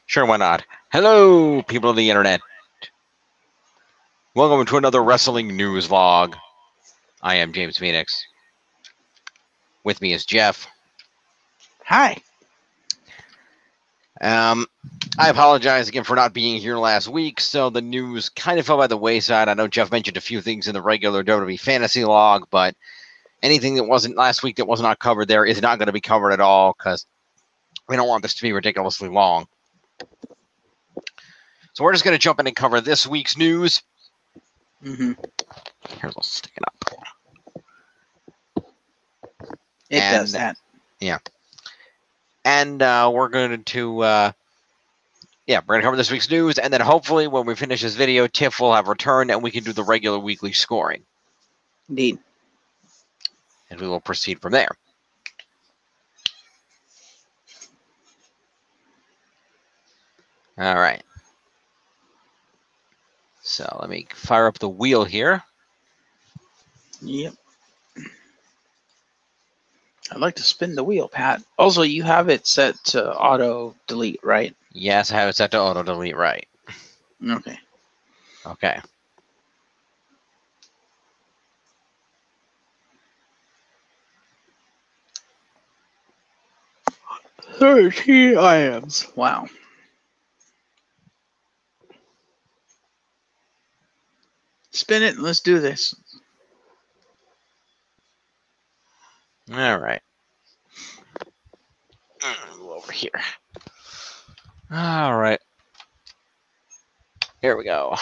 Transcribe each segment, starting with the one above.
Sure, why not? Hello, people of the internet. Welcome to another wrestling news vlog. I am James Phoenix. With me is Jeff. Hi. I apologize again for not being here last week, so the news kind of fell by the wayside. I know Jeff mentioned a few things in the regular WWE fantasy log, but anything that wasn't last week that was not covered there is not going to be covered at all because we don't want this to be ridiculously long. So we're just going to jump in and cover this week's news. Mm-hmm. Here's I'll stick it up. It does that. Yeah. And we're going to, we're going to cover this week's news, and then hopefully when we finish this video, Tiff will have returned, and we can do the regular weekly scoring. Indeed. And we will proceed from there. All right. So let me fire up the wheel here. Yep. I'd like to spin the wheel, Pat. Also, you have it set to auto delete, right? Yes, I have it set to auto delete, right. Okay. Okay. $13 items. Wow. Spin it and let's do this. All right. Go over here. All right. Here we go.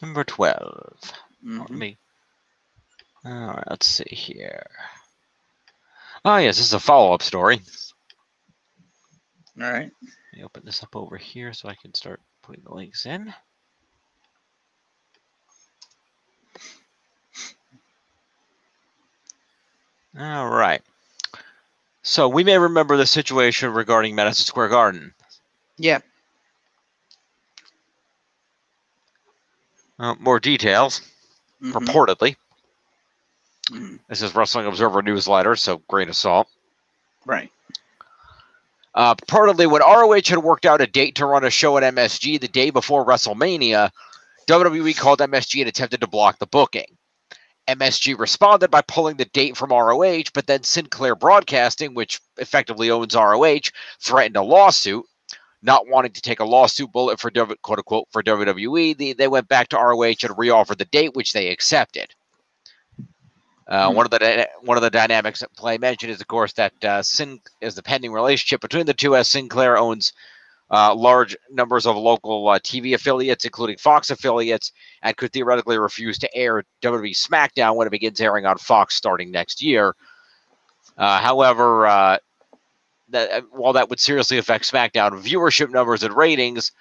Number 12. Mm-hmm. All right, let's see here. Oh, yes, this is a follow-up story. All right. Let me open this up over here so I can start putting the links in. All right. So we may remember the situation regarding Madison Square Garden. Yeah. More details, reportedly. Mm-hmm. This is Wrestling Observer newsletter, so grain of salt. Right. Reportedly, when ROH had worked out a date to run a show at MSG the day before WrestleMania, WWE called MSG and attempted to block the booking. MSG responded by pulling the date from ROH, but then Sinclair Broadcasting, which effectively owns ROH, threatened a lawsuit. Not wanting to take a lawsuit bullet for quote unquote for WWE, they went back to ROH and reoffered the date, which they accepted. One of the dynamics at play mentioned is, of course, that is the pending relationship between the two, as Sinclair owns large numbers of local TV affiliates, including Fox affiliates, and could theoretically refuse to air WWE SmackDown when it begins airing on Fox starting next year. However, while that would seriously affect SmackDown viewership numbers and ratings,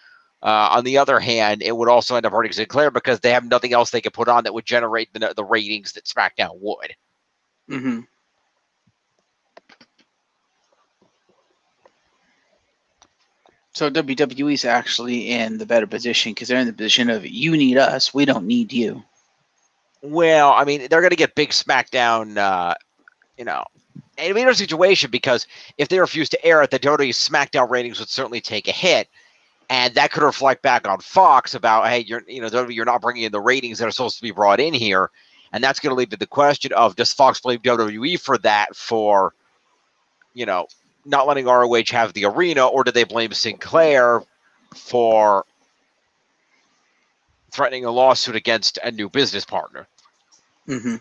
on the other hand, it would also end up hurting Sinclair because they have nothing else they could put on that would generate the ratings that SmackDown would. Mm-hmm. So WWE's actually in the better position because they're in the position of you need us, we don't need you. Well, I mean, they're going to get big SmackDown, it'd be a situation because if they refuse to air it, the WWE SmackDown ratings would certainly take a hit, and that could reflect back on Fox about, hey, WWE, you're not bringing in the ratings that are supposed to be brought in here, and that's going to lead to the question of, does Fox blame WWE for that, for not letting ROH have the arena, or do they blame Sinclair for threatening a lawsuit against a new business partner? Mm-hmm.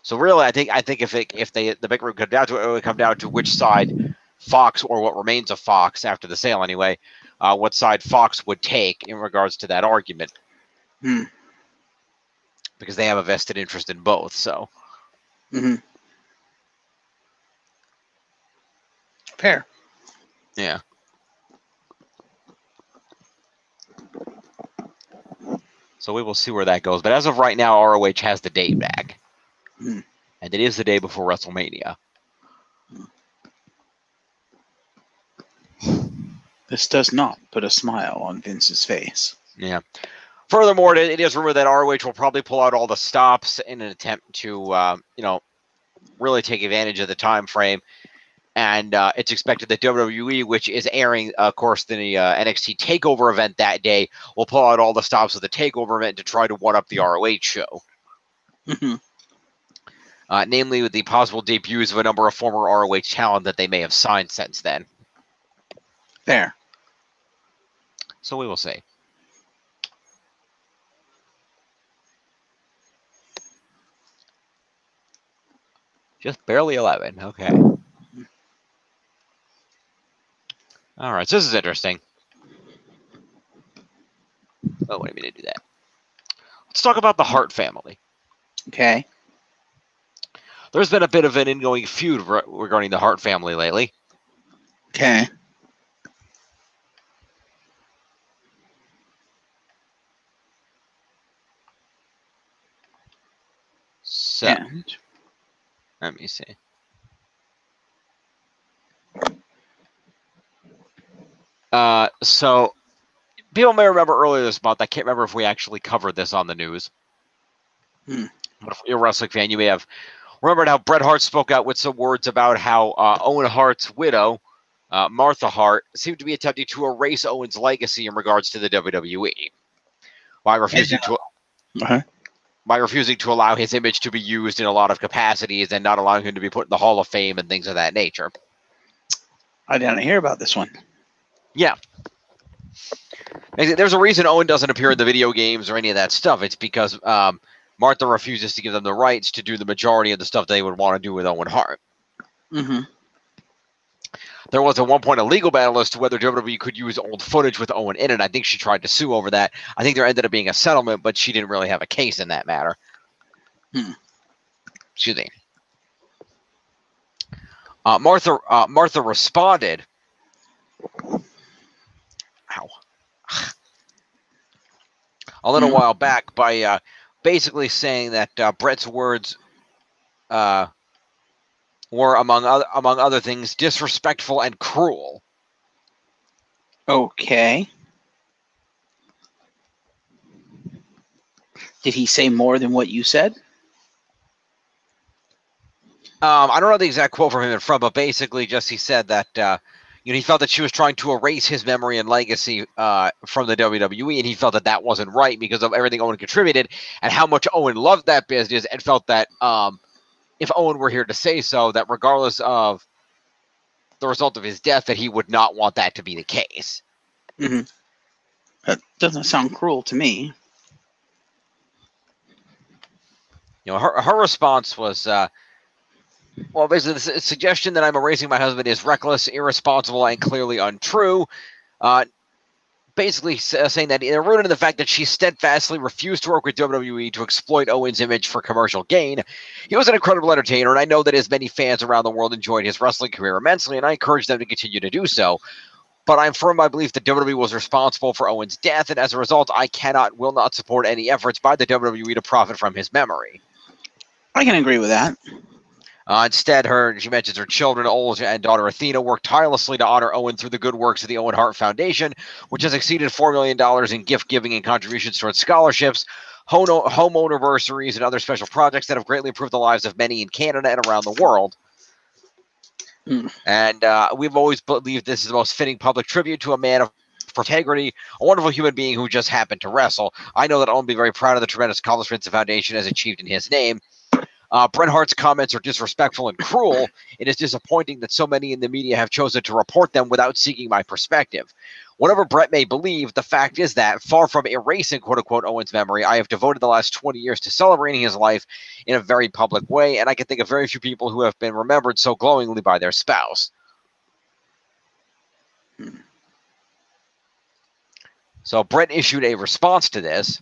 So really, I think if the big room come down to it, would come down to which side Fox, or what remains of Fox after the sale anyway, what side Fox would take in regards to that argument, because they have a vested interest in both. So, Fair. Yeah. So we will see where that goes. But as of right now, ROH has the date back, and it is the day before WrestleMania. This does not put a smile on Vince's face. Yeah. Furthermore, it is rumored that ROH will probably pull out all the stops in an attempt to, really take advantage of the time frame. And it's expected that WWE, which is airing, of course, the NXT TakeOver event that day, will pull out all the stops of the TakeOver event to try to one-up the ROH show. Mm-hmm. Namely with the possible debuts of a number of former ROH talent that they may have signed since then. Fair. So we will see. Just barely 11. Okay. All right, so this is interesting. Oh, what do you mean to do that? Let's talk about the Hart family. Okay. There's been a bit of an ingoing feud regarding the Hart family lately. Okay. So, And let me see. So, people may remember earlier this month, I can't remember if we actually covered this on the news. But if you're a wrestling fan, you may have remembered how Bret Hart spoke out with some words about how Owen Hart's widow, Martha Hart, seemed to be attempting to erase Owen's legacy in regards to the WWE by refusing to allow his image to be used in a lot of capacities and not allowing him to be put in the Hall of Fame and things of that nature. I didn't hear about this one. Yeah. There's a reason Owen doesn't appear in the video games or any of that stuff. It's because Martha refuses to give them the rights to do the majority of the stuff they would want to do with Owen Hart. Mm-hmm. There was at one point a legal battle as to whether WWE could use old footage with Owen in it. I think she tried to sue over that. I think there ended up being a settlement, but she didn't really have a case in that matter. Excuse me. Martha responded. Ow. A little while back by basically saying that Bret's words were, among other things, disrespectful and cruel. Okay. Did he say more than what you said? I don't know the exact quote from him in front, but basically just he said that he felt that she was trying to erase his memory and legacy from the WWE, and he felt that that wasn't right because of everything Owen contributed and how much Owen loved that business, and felt that if Owen were here to say so, that regardless of the result of his death, that he would not want that to be the case. Mm-hmm. That doesn't sound cruel to me. Her response was, well, basically, the suggestion that I'm erasing my husband is reckless, irresponsible, and clearly untrue. Basically saying that they're rooted in the fact that she steadfastly refused to work with WWE to exploit Owen's image for commercial gain. He was an incredible entertainer, and I know that his many fans around the world enjoyed his wrestling career immensely, and I encourage them to continue to do so. But I'm firm in my belief that WWE was responsible for Owen's death, and as a result, I will not support any efforts by the WWE to profit from his memory. I can agree with that. Instead, she mentions her children, Olga and daughter Athena, worked tirelessly to honor Owen through the good works of the Owen Hart Foundation, which has exceeded $4 million in gift giving and contributions towards scholarships, home anniversaries, and other special projects that have greatly improved the lives of many in Canada and around the world. And we've always believed this is the most fitting public tribute to a man of integrity, a wonderful human being who just happened to wrestle. I know that Owen will be very proud of the tremendous accomplishments the foundation has achieved in his name. Bret Hart's comments are disrespectful and cruel. It is disappointing that so many in the media have chosen to report them without seeking my perspective. Whatever Bret may believe, the fact is that, far from erasing quote-unquote Owen's memory, I have devoted the last 20 years to celebrating his life in a very public way, and I can think of very few people who have been remembered so glowingly by their spouse. So Bret issued a response to this.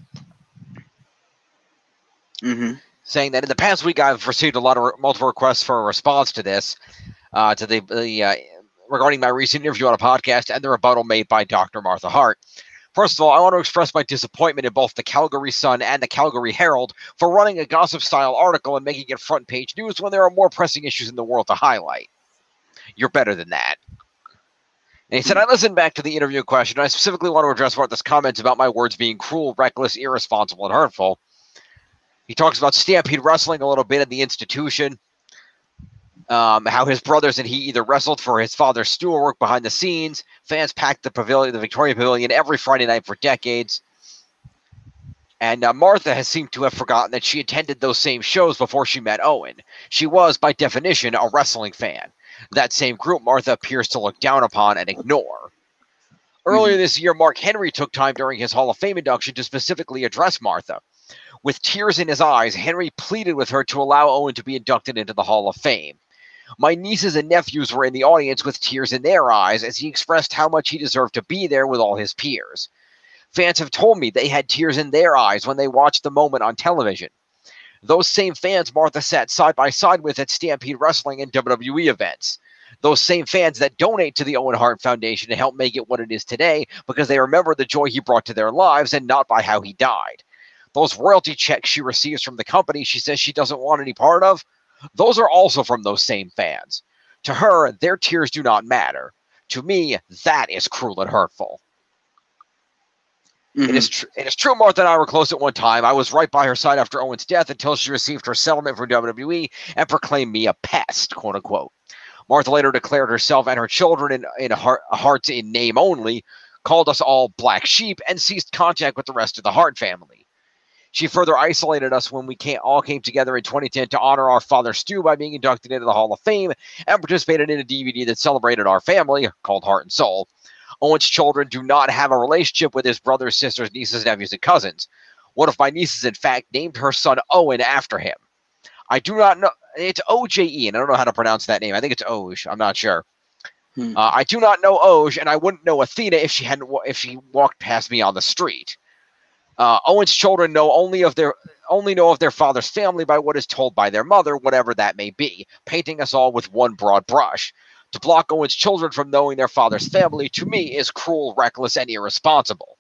Saying that in the past week I've received multiple requests for a response to this, regarding my recent interview on a podcast and the rebuttal made by Dr. Martha Hart. First of all, I want to express my disappointment in both the Calgary Sun and the Calgary Herald for running a gossip-style article and making it front-page news when there are more pressing issues in the world to highlight. You're better than that. And he said, I listened back to the interview question, and I specifically want to address Martha's comments about my words being cruel, reckless, irresponsible, and hurtful. He talks about Stampede Wrestling a little bit and the institution. How his brothers and he either wrestled for his father's steward behind the scenes. Fans packed the pavilion, the Victoria Pavilion, every Friday night for decades. And Martha has seemed to have forgotten that she attended those same shows before she met Owen. She was, by definition, a wrestling fan. That same group Martha appears to look down upon and ignore. Earlier this year, Mark Henry took time during his Hall of Fame induction to specifically address Martha. With tears in his eyes, Henry pleaded with her to allow Owen to be inducted into the Hall of Fame. My nieces and nephews were in the audience with tears in their eyes as he expressed how much he deserved to be there with all his peers. Fans have told me they had tears in their eyes when they watched the moment on television. Those same fans Martha sat side by side with at Stampede Wrestling and WWE events. Those same fans that donate to the Owen Hart Foundation to help make it what it is today because they remember the joy he brought to their lives and not by how he died. Those royalty checks she receives from the company she says she doesn't want any part of, those are also from those same fans. To her, their tears do not matter. To me, that is cruel and hurtful. It is true Martha and I were close at one time. I was right by her side after Owen's death until she received her settlement from WWE and proclaimed me a pest, quote unquote. Martha later declared herself and her children in Hart's in name only, called us all black sheep, and ceased contact with the rest of the Hart family. She further isolated us when we all came together in 2010 to honor our father Stu by being inducted into the Hall of Fame and participated in a DVD that celebrated our family, called Heart and Soul. Owen's children do not have a relationship with his brothers, sisters, nieces, nephews, and cousins. One of my nieces, in fact, named her son Owen after him. I do not know. It's O-J-E, and I don't know how to pronounce that name. I think it's Oj. I'm not sure. I do not know Oj, and I wouldn't know Athena if she walked past me on the street. Owen's children only know of their father's family by what is told by their mother, whatever that may be, painting us all with one broad brush. To block Owen's children from knowing their father's family, to me, is cruel, reckless, and irresponsible.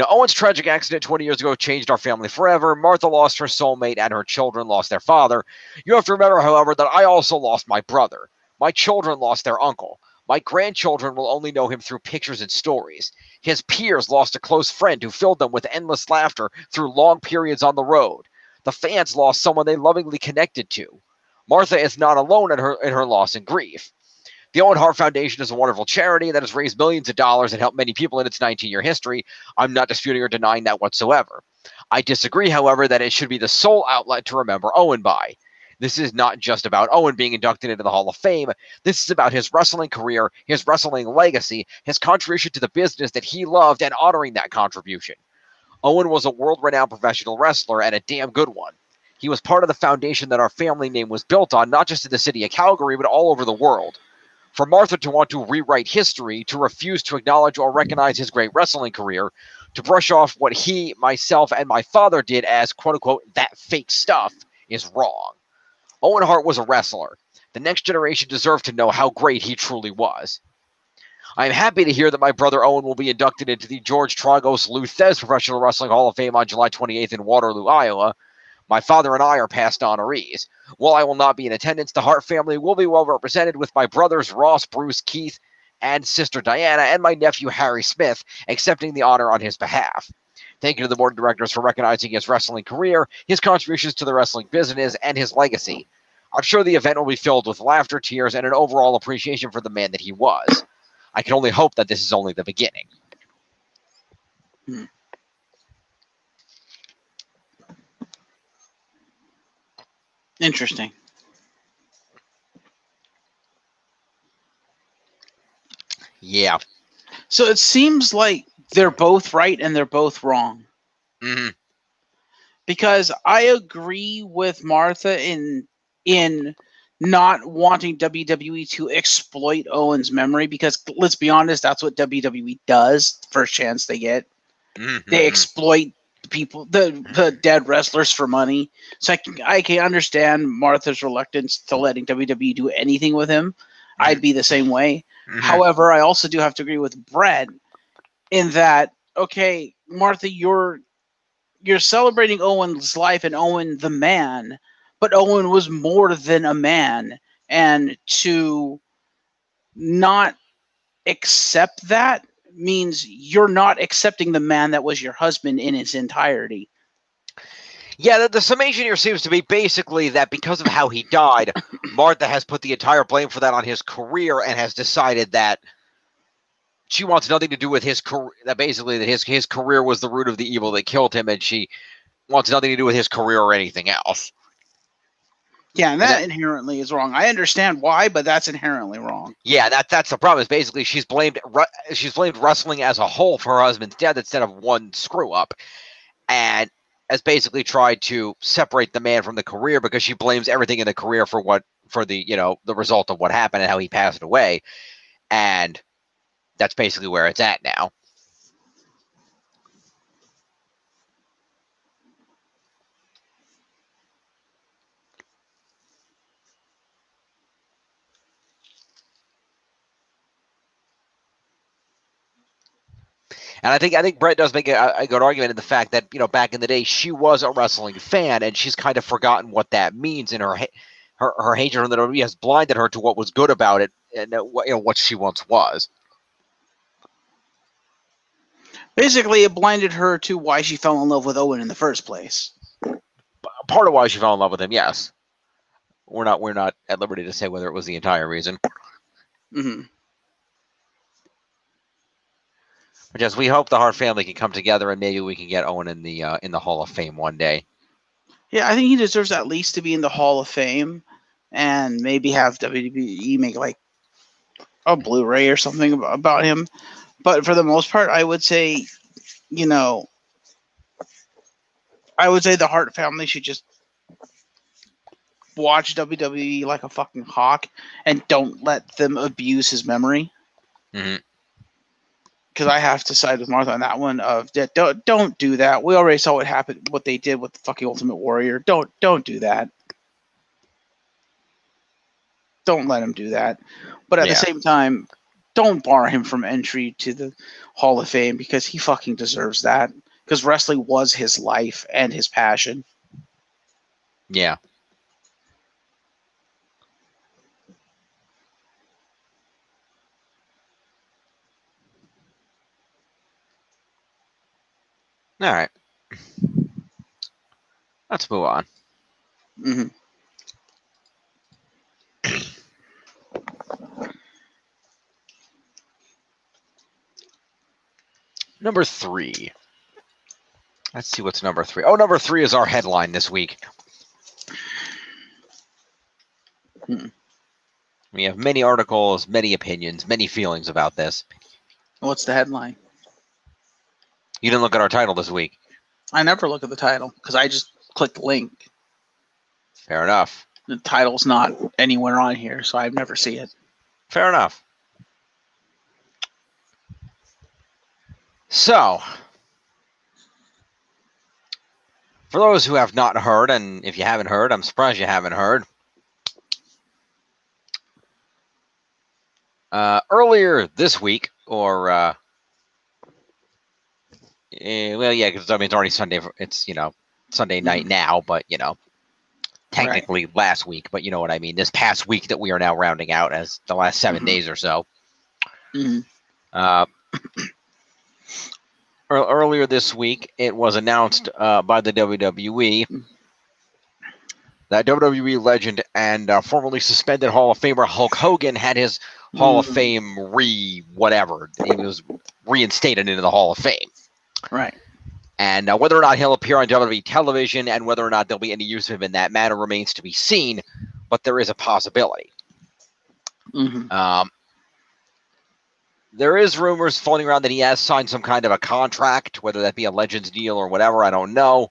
Owen's tragic accident 20 years ago changed our family forever. Martha lost her soulmate, and her children lost their father. You have to remember, however, that I also lost my brother. My children lost their uncle. My grandchildren will only know him through pictures and stories. His peers lost a close friend who filled them with endless laughter through long periods on the road. The fans lost someone they lovingly connected to. Martha is not alone in her loss and grief. The Owen Hart Foundation is a wonderful charity that has raised millions of dollars and helped many people in its 19-year history. I'm not disputing or denying that whatsoever. I disagree, however, that it should be the sole outlet to remember Owen by. This is not just about Owen being inducted into the Hall of Fame. This is about his wrestling career, his wrestling legacy, his contribution to the business that he loved, and honoring that contribution. Owen was a world-renowned professional wrestler and a damn good one. He was part of the foundation that our family name was built on, not just in the city of Calgary, but all over the world. For Martha to want to rewrite history, to refuse to acknowledge or recognize his great wrestling career, to brush off what he, myself, and my father did as, quote-unquote, that fake stuff, is wrong. Owen Hart was a wrestler. The next generation deserved to know how great he truly was. I am happy to hear that my brother Owen will be inducted into the George Tragos Luthez Professional Wrestling Hall of Fame on July 28th in Waterloo, Iowa. My father and I are past honorees. While I will not be in attendance, the Hart family will be well represented with my brothers Ross, Bruce, Keith, and sister Diana, and my nephew Harry Smith, accepting the honor on his behalf. Thank you to the board of directors for recognizing his wrestling career, his contributions to the wrestling business, and his legacy. I'm sure the event will be filled with laughter, tears, and an overall appreciation for the man that he was. I can only hope that this is only the beginning. Interesting. Yeah. So it seems like they're both right and they're both wrong. Mm-hmm. Because I agree with Martha in not wanting WWE to exploit Owen's memory, because let's be honest, that's what WWE does the first chance they get. Mm-hmm. They exploit people, the dead wrestlers, for money. So I can understand Martha's reluctance to letting WWE do anything with him. Mm-hmm. I'd be the same way. Mm-hmm. However, I also do have to agree with Brett in that, okay, Martha, you're celebrating Owen's life and Owen the man, but Owen was more than a man. And to not accept that means you're not accepting the man that was your husband in its entirety. Yeah, the summation here seems to be basically that because of how he died, Martha has put the entire blame for that on his career and has decided that she wants nothing to do with his career. That basically that his career was the root of the evil that killed him, and she wants nothing to do with his career or anything else. Yeah, and that inherently is wrong. I understand why, but that's inherently wrong. Yeah, that's the problem. Is basically she's blamed wrestling as a whole for her husband's death instead of one screw up, and has basically tried to separate the man from the career because she blames everything in the career for the the result of what happened and how he passed away, and that's basically where it's at now. And I think Brett does make a good argument in the fact that back in the day she was a wrestling fan and she's kind of forgotten what that means, in her hatred of the WWE has blinded her to what was good about it and what she once was. Basically, it blinded her to why she fell in love with Owen in the first place. Part of why she fell in love with him, yes. We're not at liberty to say whether it was the entire reason. Mm-hmm. But yes, we hope the Hart family can come together and maybe we can get Owen in the Hall of Fame one day. Yeah, I think he deserves at least to be in the Hall of Fame, and maybe have WWE make like a Blu-ray or something about him. But for the most part, I would say, the Hart family should just watch WWE like a fucking hawk and don't let them abuse his memory. Mm-hmm. Because I have to side with Martha on that one. Don't do that. We already saw what they did with the fucking Ultimate Warrior. Don't do that. Don't let him do that. But at the same time, don't bar him from entry to the Hall of Fame because he fucking deserves that. Because wrestling was his life and his passion. Yeah. All right. Let's move on. Mm-hmm. Number 3. Let's see what's number 3. Oh, number 3 is our headline this week. We have many articles, many opinions, many feelings about this. What's the headline? You didn't look at our title this week. I never look at the title because I just click the link. Fair enough. The title's not anywhere on here, so I never see it. Fair enough. So, for those who have not heard, and if you haven't heard, I'm surprised you haven't heard. Earlier this week, or well, yeah, because I mean it's already Sunday. It's Sunday night now, but technically last week. But you know what I mean. This past week that we are now rounding out as the last 7 days or so. Earlier this week, it was announced by the WWE that WWE legend and formerly suspended Hall of Famer Hulk Hogan had his Hall of Fame whatever. He was reinstated into the Hall of Fame. Right. And whether or not he'll appear on WWE television and whether or not there'll be any use of him in that manner remains to be seen, but there is a possibility. There is rumors floating around that he has signed some kind of a contract, whether that be a Legends deal or whatever, I don't know.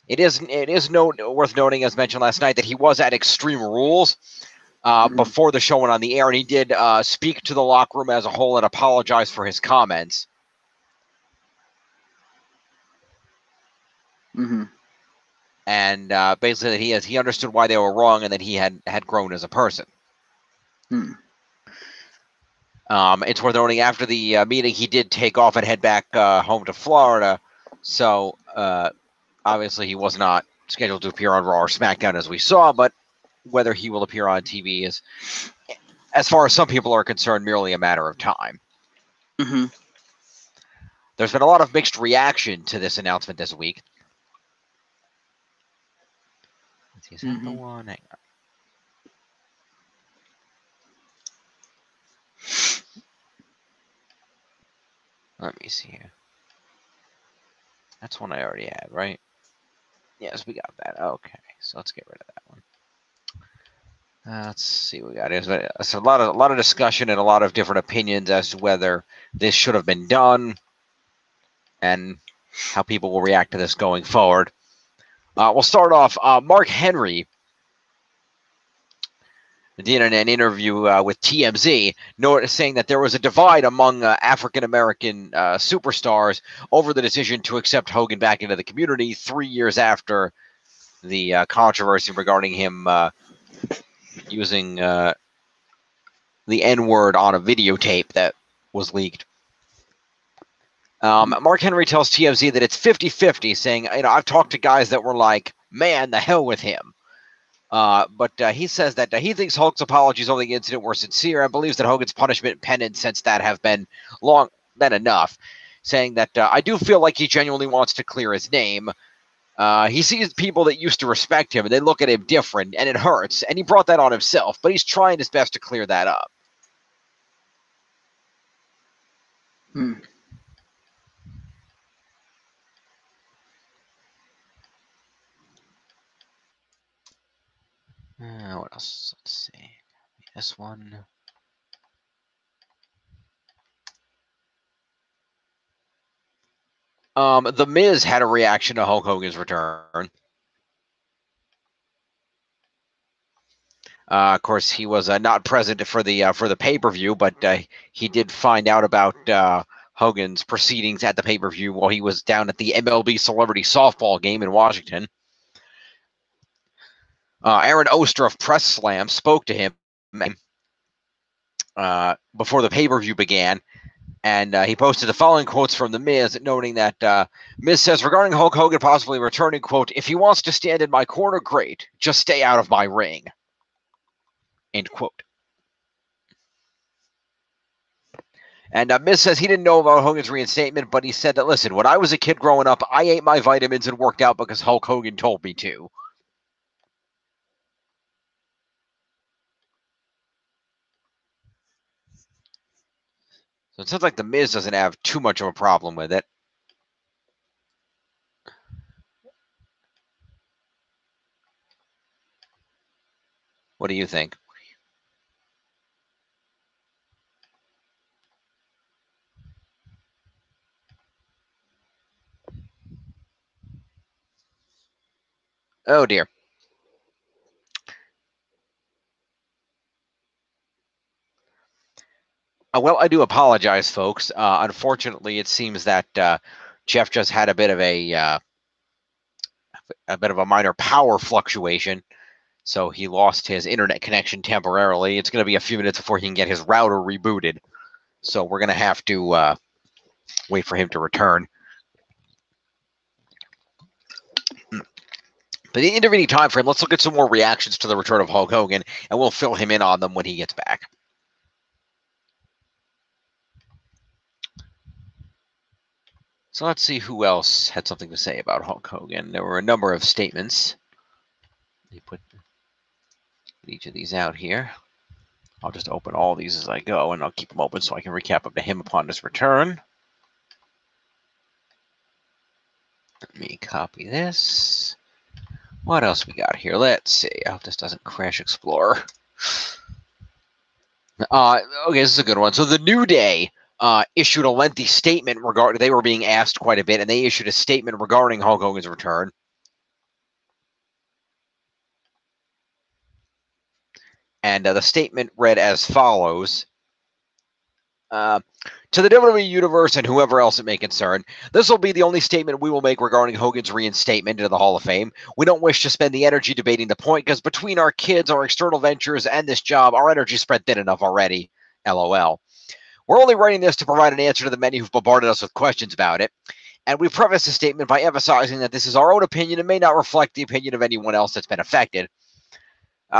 It is worth noting, as mentioned last night, that he was at Extreme Rules before the show went on the air, and he did speak to the locker room as a whole and apologize for his comments. And basically, he understood why they were wrong and that he had grown as a person. It's worth noting after the meeting, he did take off and head back home to Florida. So obviously, he was not scheduled to appear on Raw or SmackDown as we saw, but whether he will appear on TV is, as far as some people are concerned, merely a matter of time. There's been a lot of mixed reaction to this announcement this week. Is that the one? Hang on. Let me see here. That's one I already had, right? Yes, we got that. Okay, so let's get rid of that one. Let's see what we got. It's a lot of discussion and a lot of different opinions as to whether this should have been done and how people will react to this going forward. We'll start off. Mark Henry did an interview with TMZ, saying that there was a divide among African American superstars over the decision to accept Hogan back into the community 3 years after the controversy regarding him using the N-word on a videotape that was leaked. Mark Henry tells TMZ that it's 50-50, saying, I've talked to guys that were like, man, the hell with him. But he says that he thinks Hulk's apologies over the incident were sincere and believes that Hogan's punishment and penance since that have been enough, saying that I do feel like he genuinely wants to clear his name. He sees people that used to respect him and they look at him different and it hurts, and he brought that on himself, but he's trying his best to clear that up. What else? Let's see. This one. The Miz had a reaction to Hulk Hogan's return. Of course, he was not present for the pay-per-view, but he did find out about Hogan's proceedings at the pay-per-view while he was down at the MLB Celebrity Softball game in Washington. Aaron Oster of Press Slam spoke to him before the pay-per-view began, and he posted the following quotes from The Miz, noting that Miz says, regarding Hulk Hogan possibly returning, quote, if he wants to stand in my corner, great. Just stay out of my ring. End quote. And Miz says he didn't know about Hogan's reinstatement, but he said that, listen, when I was a kid growing up, I ate my vitamins and worked out because Hulk Hogan told me to. So it sounds like The Miz doesn't have too much of a problem with it. What do you think? Oh, dear. Well, I do apologize, folks. Unfortunately, it seems that Jeff just had a bit of a minor power fluctuation, so he lost his internet connection temporarily. It's going to be a few minutes before he can get his router rebooted, so we're going to have to wait for him to return. But the intervening time frame, let's look at some more reactions to the return of Hulk Hogan, and we'll fill him in on them when he gets back. So let's see who else had something to say about Hulk Hogan. There were a number of statements. Let me put each of these out here. I'll just open all these as I go, and I'll keep them open so I can recap up to him upon his return. Let me copy this. What else we got here? Let's see. I hope this doesn't crash Explorer. Okay, this is a good one. So the New Day issued a lengthy statement regarding. They were being asked quite a bit, and they issued a statement regarding Hulk Hogan's return. And the statement read as follows. To the WWE Universe and whoever else it may concern, this will be the only statement we will make regarding Hogan's reinstatement into the Hall of Fame. We don't wish to spend the energy debating the point because between our kids, our external ventures, and this job, our energy is spread thin enough already. LOL. We're only writing this to provide an answer to the many who've bombarded us with questions about it. And we preface the statement by emphasizing that this is our own opinion and may not reflect the opinion of anyone else that's been affected.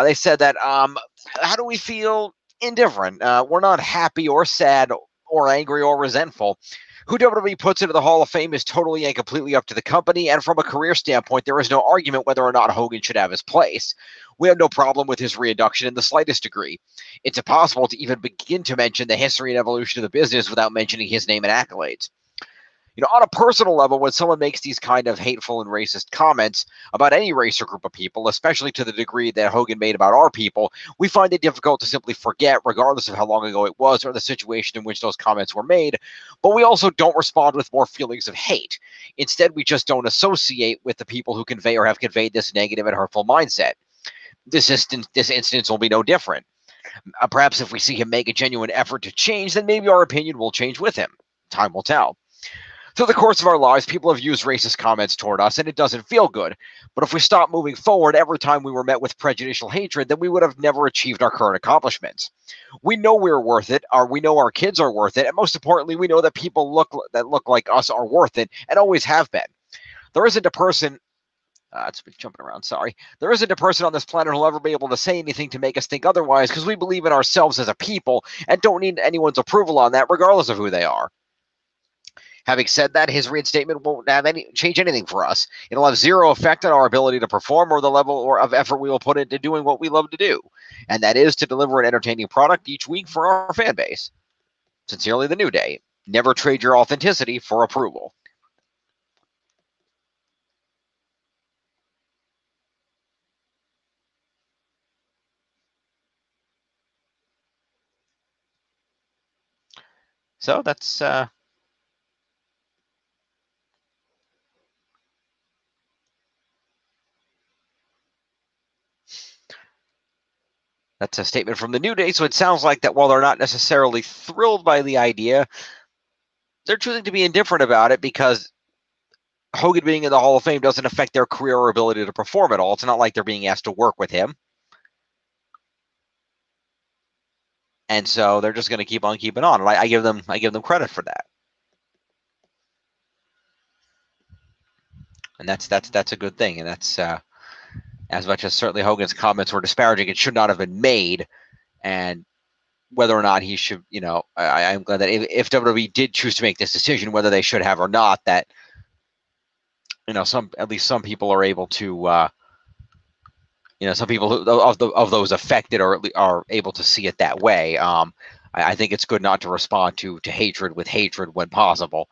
They said that, how do we feel? Indifferent. We're not happy or sad or angry or resentful. Who WWE puts into the Hall of Fame is totally and completely up to the company, and from a career standpoint, there is no argument whether or not Hogan should have his place. We have no problem with his reinduction in the slightest degree. It's impossible to even begin to mention the history and evolution of the business without mentioning his name and accolades. On a personal level, when someone makes these kind of hateful and racist comments about any race or group of people, especially to the degree that Hogan made about our people, we find it difficult to simply forget, regardless of how long ago it was or the situation in which those comments were made. But we also don't respond with more feelings of hate. Instead, we just don't associate with the people who convey or have conveyed this negative and hurtful mindset. This instance will be no different. Perhaps if we see him make a genuine effort to change, then maybe our opinion will change with him. Time will tell. Through the course of our lives, people have used racist comments toward us, and it doesn't feel good. But if we stop moving forward every time we were met with prejudicial hatred, then we would have never achieved our current accomplishments. We know we're worth it, or we know our kids are worth it, and most importantly, we know that people that look like us are worth it, and always have been. There isn't a person. It's been jumping around, sorry. There isn't a person on this planet who'll ever be able to say anything to make us think otherwise, because we believe in ourselves as a people and don't need anyone's approval on that, regardless of who they are. Having said that, his reinstatement won't change anything for us. It'll have zero effect on our ability to perform or the level of effort we will put into doing what we love to do, and that is to deliver an entertaining product each week for our fan base. Sincerely, The New Day. Never trade your authenticity for approval. So that's a statement from the New Day. So it sounds like that while they're not necessarily thrilled by the idea, they're choosing to be indifferent about it because Hogan being in the Hall of Fame doesn't affect their career or ability to perform at all. It's not like they're being asked to work with him. And so they're just going to keep on keeping on. And I give them credit for that. And that's a good thing. And that's as much as certainly Hogan's comments were disparaging, it should not have been made. And whether or not he should, I'm glad that if WWE did choose to make this decision, whether they should have or not, that at least some people are able to, some people of those affected are able to see it that way. I think it's good not to respond to hatred with hatred when possible.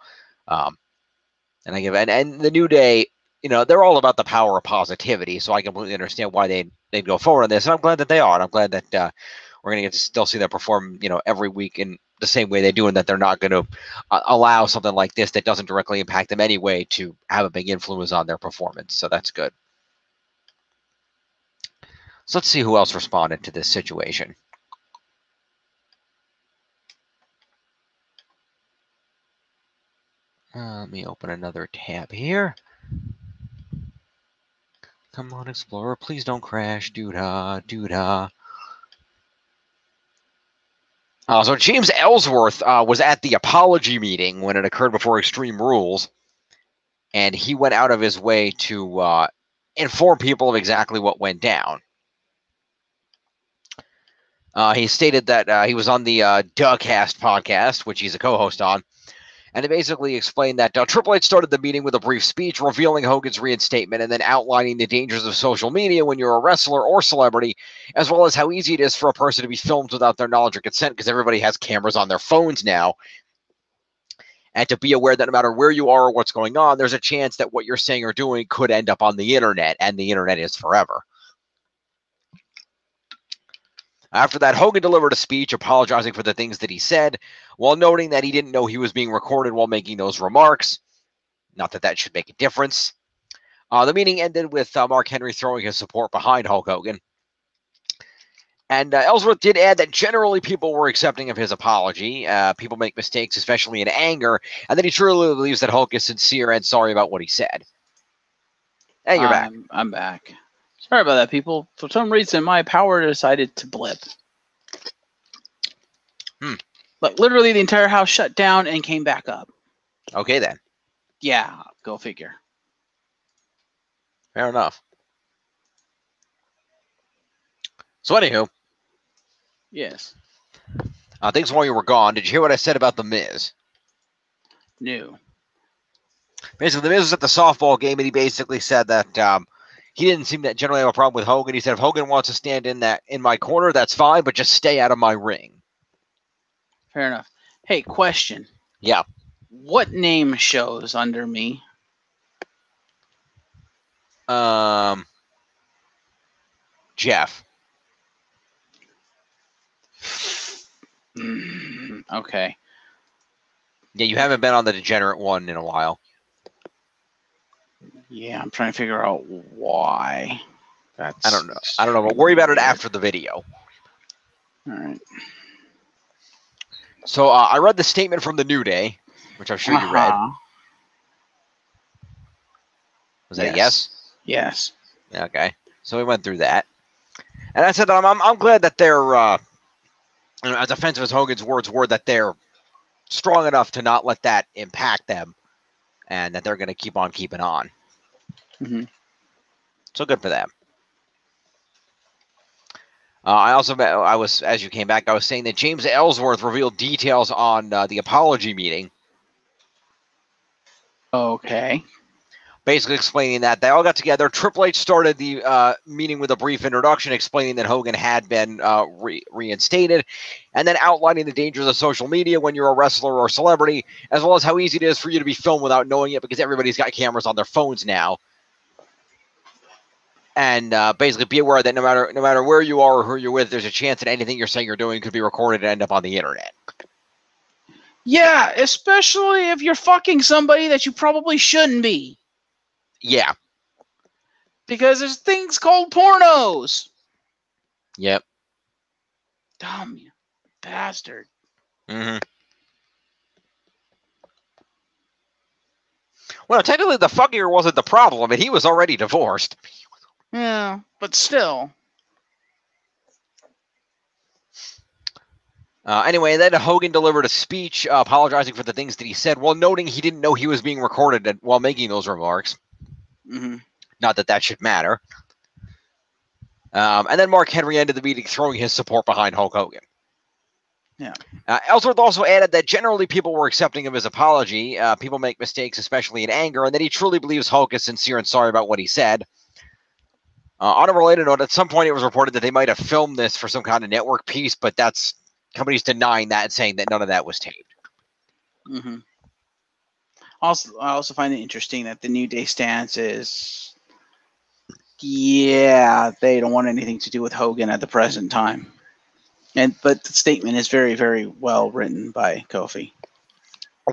And the New Day, they're all about the power of positivity. So I completely understand why they'd go forward on this, and I'm glad that they are. And I'm glad that we're going to get to still see them perform, every week in the same way they do, and that they're not going to allow something like this that doesn't directly impact them anyway to have a big influence on their performance. So that's good. So let's see who else responded to this situation. Let me open another tab here. Come on, Explorer. Please don't crash. Doo-dah, doo-dah. So James Ellsworth was at the apology meeting when it occurred before Extreme Rules, and he went out of his way to inform people of exactly what went down. He stated that he was on the Dougcast podcast, which he's a co-host on, and it basically explained that Triple H started the meeting with a brief speech revealing Hogan's reinstatement and then outlining the dangers of social media when you're a wrestler or celebrity, as well as how easy it is for a person to be filmed without their knowledge or consent because everybody has cameras on their phones now. And to be aware that no matter where you are or what's going on, there's a chance that what you're saying or doing could end up on the internet, and the internet is forever. After that, Hogan delivered a speech apologizing for the things that he said, while noting that he didn't know he was being recorded while making those remarks. Not that that should make a difference. The meeting ended with Mark Henry throwing his support behind Hulk Hogan. And Ellsworth did add that generally people were accepting of his apology. People make mistakes, especially in anger, and that he truly believes that Hulk is sincere and sorry about what he said. And you're back. I'm back. Sorry about that, people. For some reason, my power decided to blip. Like, literally, the entire house shut down and came back up. Okay, then. Yeah, go figure. Fair enough. So, anywho. Yes. Things while you were gone. Did you hear what I said about The Miz? new. Basically, the Miz was at the softball game, and he basically said that he didn't seem to generally have a problem with Hogan. He said, if Hogan wants to stand in my corner, that's fine, but just stay out of my ring. Fair enough. Hey, question. Yeah. What name shows under me? Jeff. Okay. Yeah, you haven't been on the Degenerate one in a while. Yeah, I'm trying to figure out why. That's I don't know, but worry about it after the video. All right. So I read the statement from the New Day, which I'm sure you read. Was that a yes? Yes. Okay. So we went through that. And I said that I'm glad that they're, as offensive as Hogan's words were, that they're strong enough to not let that impact them and that they're going to keep on keeping on. Mm-hmm. So good for them. I was, as you came back, I was saying that James Ellsworth revealed details on the apology meeting. Okay. Basically explaining that they all got together. Triple H started the meeting with a brief introduction explaining that Hogan had been reinstated, and then outlining the dangers of social media when you're a wrestler or a celebrity, as well as how easy it is for you to be filmed without knowing it because everybody's got cameras on their phones now. And basically be aware that no matter where you are or who you're with, there's a chance that anything you're saying or doing could be recorded and end up on the internet. Yeah, especially if you're fucking somebody that you probably shouldn't be. Yeah. Because there's things called pornos. Yep. Dumb bastard. Mm-hmm. Well, technically, the fuckier wasn't the problem. I mean, he was already divorced. Yeah, but still. Anyway, then Hogan delivered a speech apologizing for the things that he said, while noting he didn't know he was being recorded while making those remarks. Mm-hmm. Not that that should matter. And then Mark Henry ended the meeting throwing his support behind Hulk Hogan. Yeah. Ellsworth also added that generally people were accepting of his apology. People make mistakes, especially in anger, and that he truly believes Hulk is sincere and sorry about what he said. On a related note, at some point it was reported that they might have filmed this for some kind of network piece, but that's companies denying that and saying that none of that was taped. Mm-hmm. I also find it interesting that the New Day stance is, yeah, they don't want anything to do with Hogan at the present time. But the statement is very, very well written by Kofi.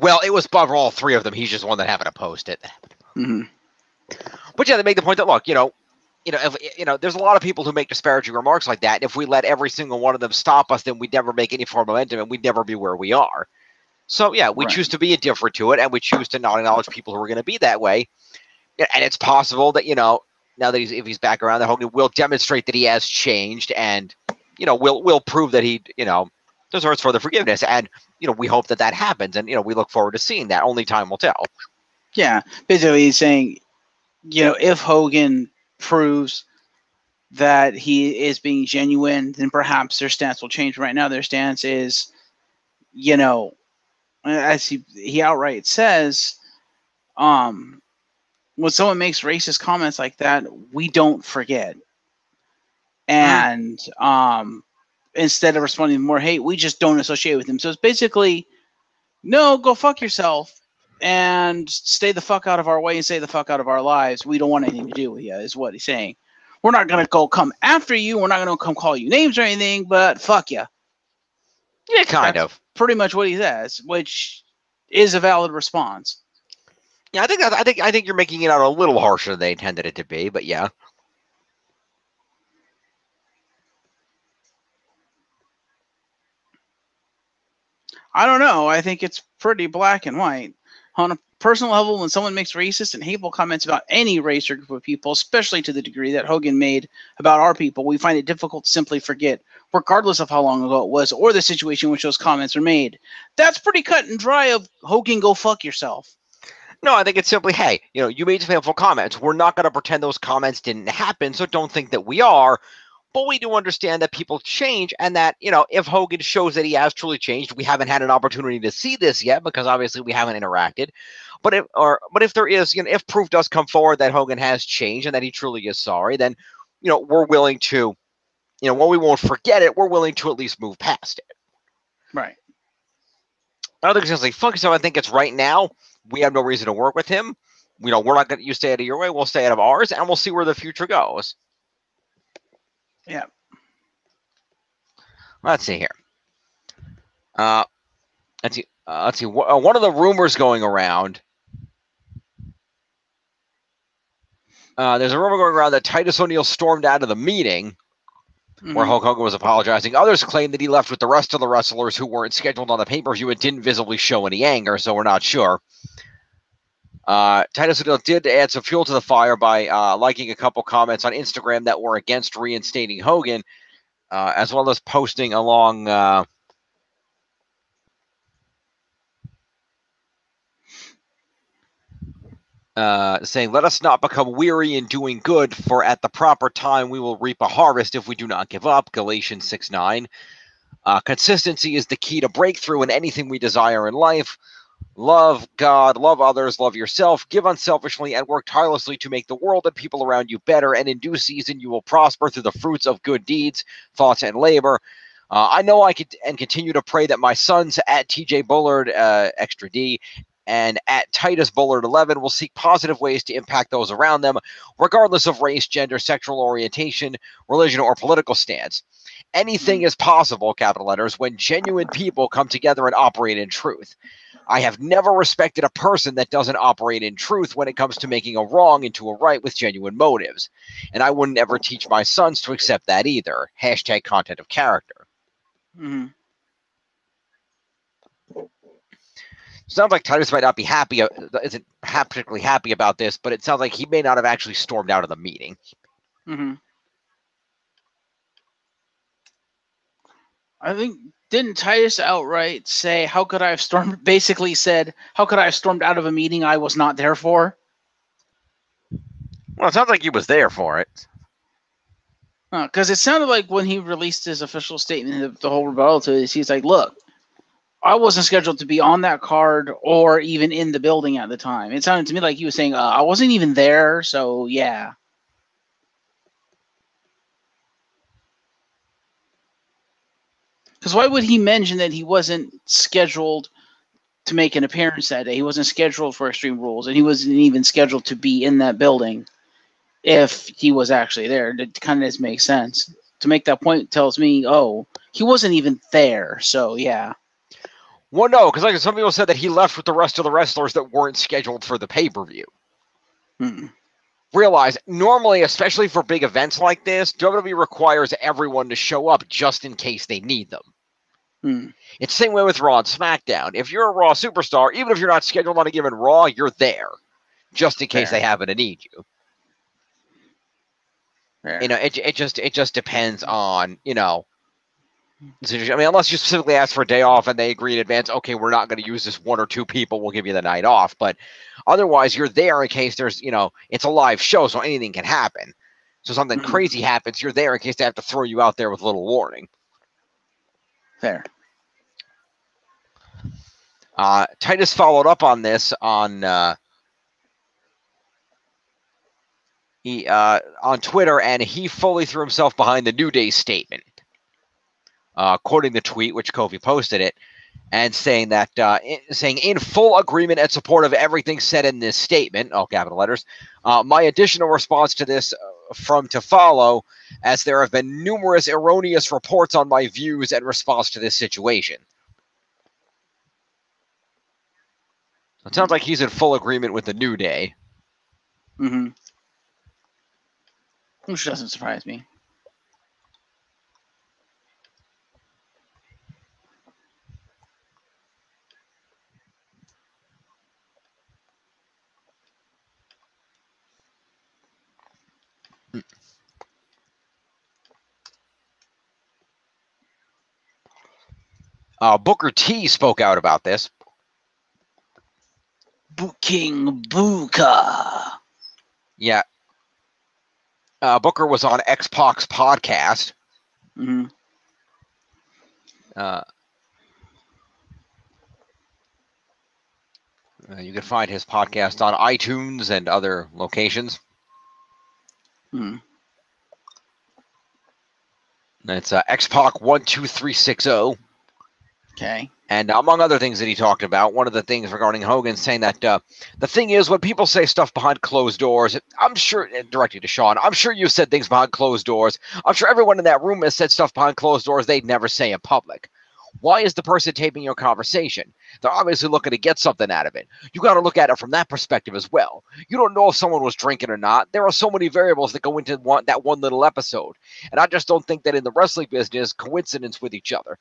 Well, it was above all three of them. He's just one that happened to post it. Mm-hmm. But yeah, they make the point that look, there's a lot of people who make disparaging remarks like that. If we let every single one of them stop us, then we'd never make any form of momentum, and we'd never be where we are. So yeah, we choose to be indifferent to it, and we choose to not acknowledge people who are going to be that way. And it's possible that now that if he's back around, that Hogan will demonstrate that he has changed, and will prove that he deserves further forgiveness. And we hope that happens, and we look forward to seeing that. Only time will tell. Yeah, basically he's saying, if Hogan proves that he is being genuine, then perhaps their stance will change. Right now, their stance is, as he outright says, when someone makes racist comments like that, we don't forget. And instead of responding with more hate, we just don't associate with him. So it's basically, no, go fuck yourself and stay the fuck out of our way and stay the fuck out of our lives. We don't want anything to do with you, is what he's saying. We're not going to go come after you. We're not going to come call you names or anything, but fuck you. Yeah, kind of. Pretty much what he says, which is a valid response. Yeah, I think you're making it out a little harsher than they intended it to be, but yeah. I don't know. I think it's pretty black and white. On a personal level, when someone makes racist and hateful comments about any race or group of people, especially to the degree that Hogan made about our people, we find it difficult to simply forget, regardless of how long ago it was or the situation in which those comments are made. That's pretty cut and dry of Hogan, go fuck yourself. No, I think it's simply, hey, you made some hateful comments. We're not going to pretend those comments didn't happen, so don't think that we are. but we do understand that people change, and that, you know, if Hogan shows that he has truly changed, we haven't had an opportunity to see this yet because obviously we haven't interacted. But if there is, you know, if proof does come forward that Hogan has changed and that he truly is sorry, then, you know, we're willing to, you know, while we won't forget it, we're willing to at least move past it. Right. I don't think it's going to say fuck. So I think it's right now we have no reason to work with him. You know, we're not going to, you stay out of your way, we'll stay out of ours, and we'll see where the future goes. Yeah. Let's see here. Let's see. One of the rumors going around. There's a rumor going around that Titus O'Neil stormed out of the meeting where Hulk Hogan was apologizing. Others claim that he left with the rest of the wrestlers who weren't scheduled on the pay-per-view and didn't visibly show any anger, so we're not sure. Titus O'Neil did add some fuel to the fire by liking a couple comments on Instagram that were against reinstating Hogan, as well as posting along saying, "Let us not become weary in doing good, for at the proper time we will reap a harvest if we do not give up." Galatians 6:9. Consistency is the key to breakthrough in anything we desire in life. Love God, love others, love yourself, give unselfishly, and work tirelessly to make the world and people around you better. And in due season, you will prosper through the fruits of good deeds, thoughts, and labor. I know I could and continue to pray that my sons at TJ Bullard, extra D, and at Titus Bullard 11 will seek positive ways to impact those around them, regardless of race, gender, sexual orientation, religion, or political stance. Anything is possible, capital letters, when genuine people come together and operate in truth. I have never respected a person that doesn't operate in truth when it comes to making a wrong into a right with genuine motives. And I wouldn't ever teach my sons to accept that either. Hashtag content of character. Mm-hmm. Sounds like Titus might not be happy, isn't particularly happy about this, but it sounds like he may not have actually stormed out of the meeting. Mm-hmm. I think, didn't Titus outright say, "How could I have stormed?" Basically said, "How could I have stormed out of a meeting I was not there for?" Well, it sounds like he was there for it. Because it sounded like when he released his official statement, the whole rebuttal to this, he's like, "Look, I wasn't scheduled to be on that card or even in the building at the time." It sounded to me like he was saying, "I wasn't even there, so yeah." Because why would he mention that he wasn't scheduled to make an appearance that day? He wasn't scheduled for Extreme Rules, and he wasn't even scheduled to be in that building if he was actually there. It kind of doesn't make sense. To make that point tells me, oh, he wasn't even there, so yeah. Well, no, because like some people said that he left with the rest of the wrestlers that weren't scheduled for the pay-per-view. Realize, normally, especially for big events like this, WWE requires everyone to show up just in case they need them. It's the same way with Raw and SmackDown. If you're a Raw superstar, even if you're not scheduled on a given Raw, you're there just in case they happen to need you. You know, it just depends on, you know. I mean, unless you specifically ask for a day off and they agree in advance, okay, we're not going to use this one or two people, we'll give you the night off. But otherwise, you're there in case there's, you know, it's a live show, so anything can happen. So something crazy happens, you're there in case they have to throw you out there with little warning. Fair. Titus followed up on this on Twitter, and he fully threw himself behind the New Day statement, quoting the tweet, which Kofi posted it, and saying that, saying in full agreement and support of everything said in this statement, all capital letters, my additional response to this to follow, as there have been numerous erroneous reports on my views and response to this situation. It sounds like he's in full agreement with the New Day. Which doesn't surprise me. Booker T spoke out about this. King Booker. Yeah. Booker was on X-Pac's podcast. Mm-hmm. You can find his podcast on iTunes and other locations. Mm-hmm. It's X-Pac 12360. Okay. And among other things that he talked about, one of the things regarding Hogan saying that the thing is, when people say stuff behind closed doors, I'm sure, directly to Sean, I'm sure you said things behind closed doors. I'm sure everyone in that room has said stuff behind closed doors they'd never say in public. Why is the person taping your conversation? They're obviously looking to get something out of it. You got to look at it from that perspective as well. You don't know if someone was drinking or not. There are so many variables that go into that one little episode. And I just don't think that in the wrestling business, coincidence with each other.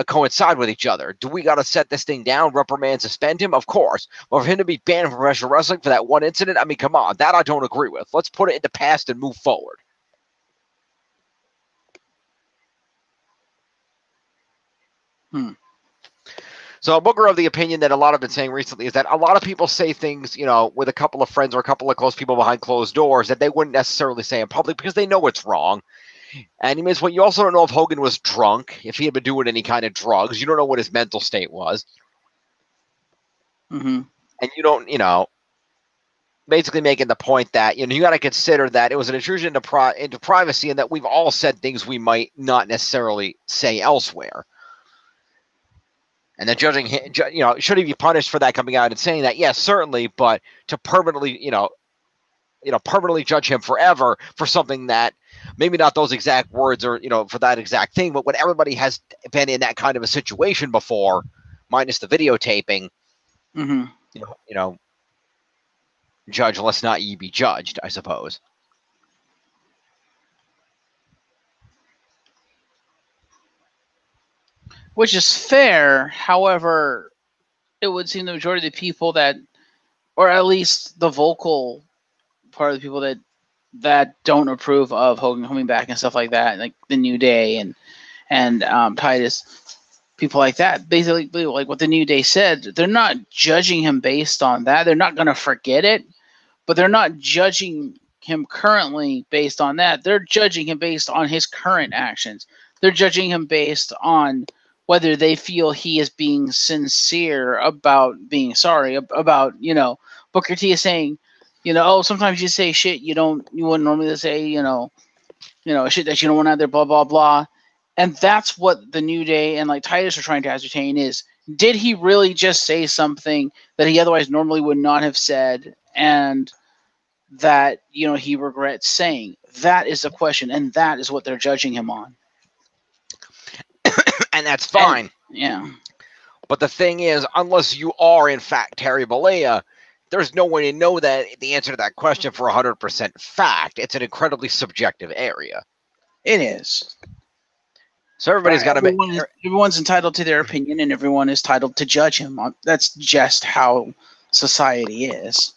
Coincide with each other. Do we got to set this thing down, reprimand, suspend him? Of course. But for him to be banned from professional wrestling for that one incident, I mean, come on. That I don't agree with. Let's put it in the past and move forward. So Booker of the opinion that a lot have been saying recently is that a lot of people say things, with a couple of friends or a couple of close people behind closed doors that they wouldn't necessarily say in public because they know it's wrong. And he means, well, you also don't know if Hogan was drunk, if he had been doing any kind of drugs. You don't know what his mental state was. Mm-hmm. And you don't, basically making the point that, you got to consider that it was an intrusion into privacy and that we've all said things we might not necessarily say elsewhere. And then judging him, should he be punished for that coming out and saying that? Yes, certainly, but to permanently, permanently judge him forever for something that maybe not those exact words or, for that exact thing, but when everybody has been in that kind of a situation before, minus the videotaping, mm-hmm. Judge, let's not ye be judged, I suppose. Which is fair. However, it would seem the majority of the people that, or at least the vocal part of the people that don't approve of Hogan coming back and stuff like that, like the New Day and Titus, people like that, basically like what the New Day said, they're not judging him based on that. They're not going to forget it, but they're not judging him currently based on that. They're judging him based on his current actions. They're judging him based on whether they feel he is being sincere about being sorry, about, Booker T is saying, sometimes you say shit you wouldn't normally say, shit that you don't want out there, blah, blah, blah. And that's what the New Day and like Titus are trying to ascertain is, did he really just say something that he otherwise normally would not have said and that, he regrets saying? That is the question, and that is what they're judging him on. And that's fine. Yeah. But the thing is, unless you are, in fact, Terry Bollea, there's no way to know that the answer to that question for 100% fact. It's an incredibly subjective area. It is. So everybody's got to everyone's entitled to their opinion, and everyone is entitled to judge him. That's just how society is.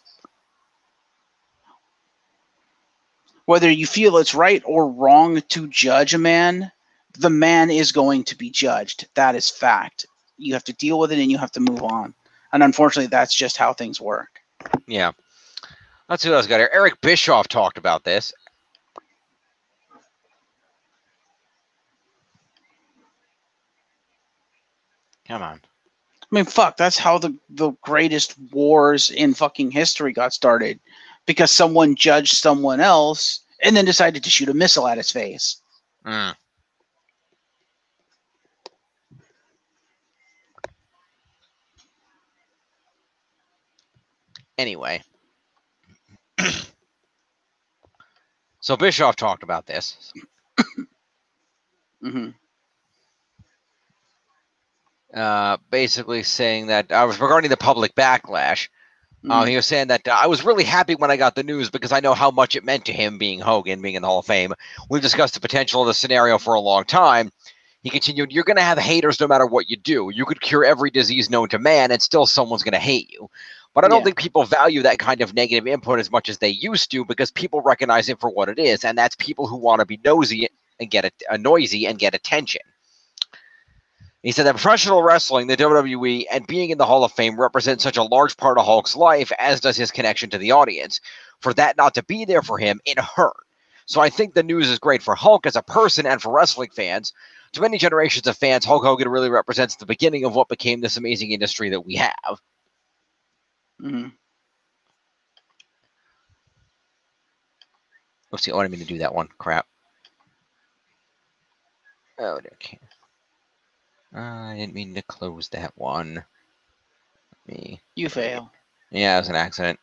Whether you feel it's right or wrong to judge a man, the man is going to be judged. That is fact. You have to deal with it and you have to move on. And unfortunately, that's just how things work. Yeah. Let's see what else got here. Eric Bischoff talked about this. Come on. I mean, fuck, that's how the greatest wars in fucking history got started. Because someone judged someone else and then decided to shoot a missile at his face. Mm. Anyway. So Bischoff talked about this. Mm-hmm. Basically saying that I was regarding the public backlash. Mm-hmm. He was saying that I was really happy when I got the news because I know how much it meant to him being Hogan, being in the Hall of Fame. We've discussed the potential of the scenario for a long time. He continued, you're going to have haters no matter what you do. You could cure every disease known to man and still someone's going to hate you. But I don't think people value that kind of negative input as much as they used to because people recognize it for what it is, and that's people who want to be nosy and get noisy and get attention. He said that professional wrestling, the WWE, and being in the Hall of Fame represents such a large part of Hulk's life, as does his connection to the audience. For that not to be there for him, it hurt. So I think the news is great for Hulk as a person and for wrestling fans. To many generations of fans, Hulk Hogan really represents the beginning of what became this amazing industry that we have. Mm-hmm. Let's see. Oh, I didn't mean to do that one. Crap. Oh, okay. I didn't mean to close that one. Me. You fail. Yeah, it was an accident.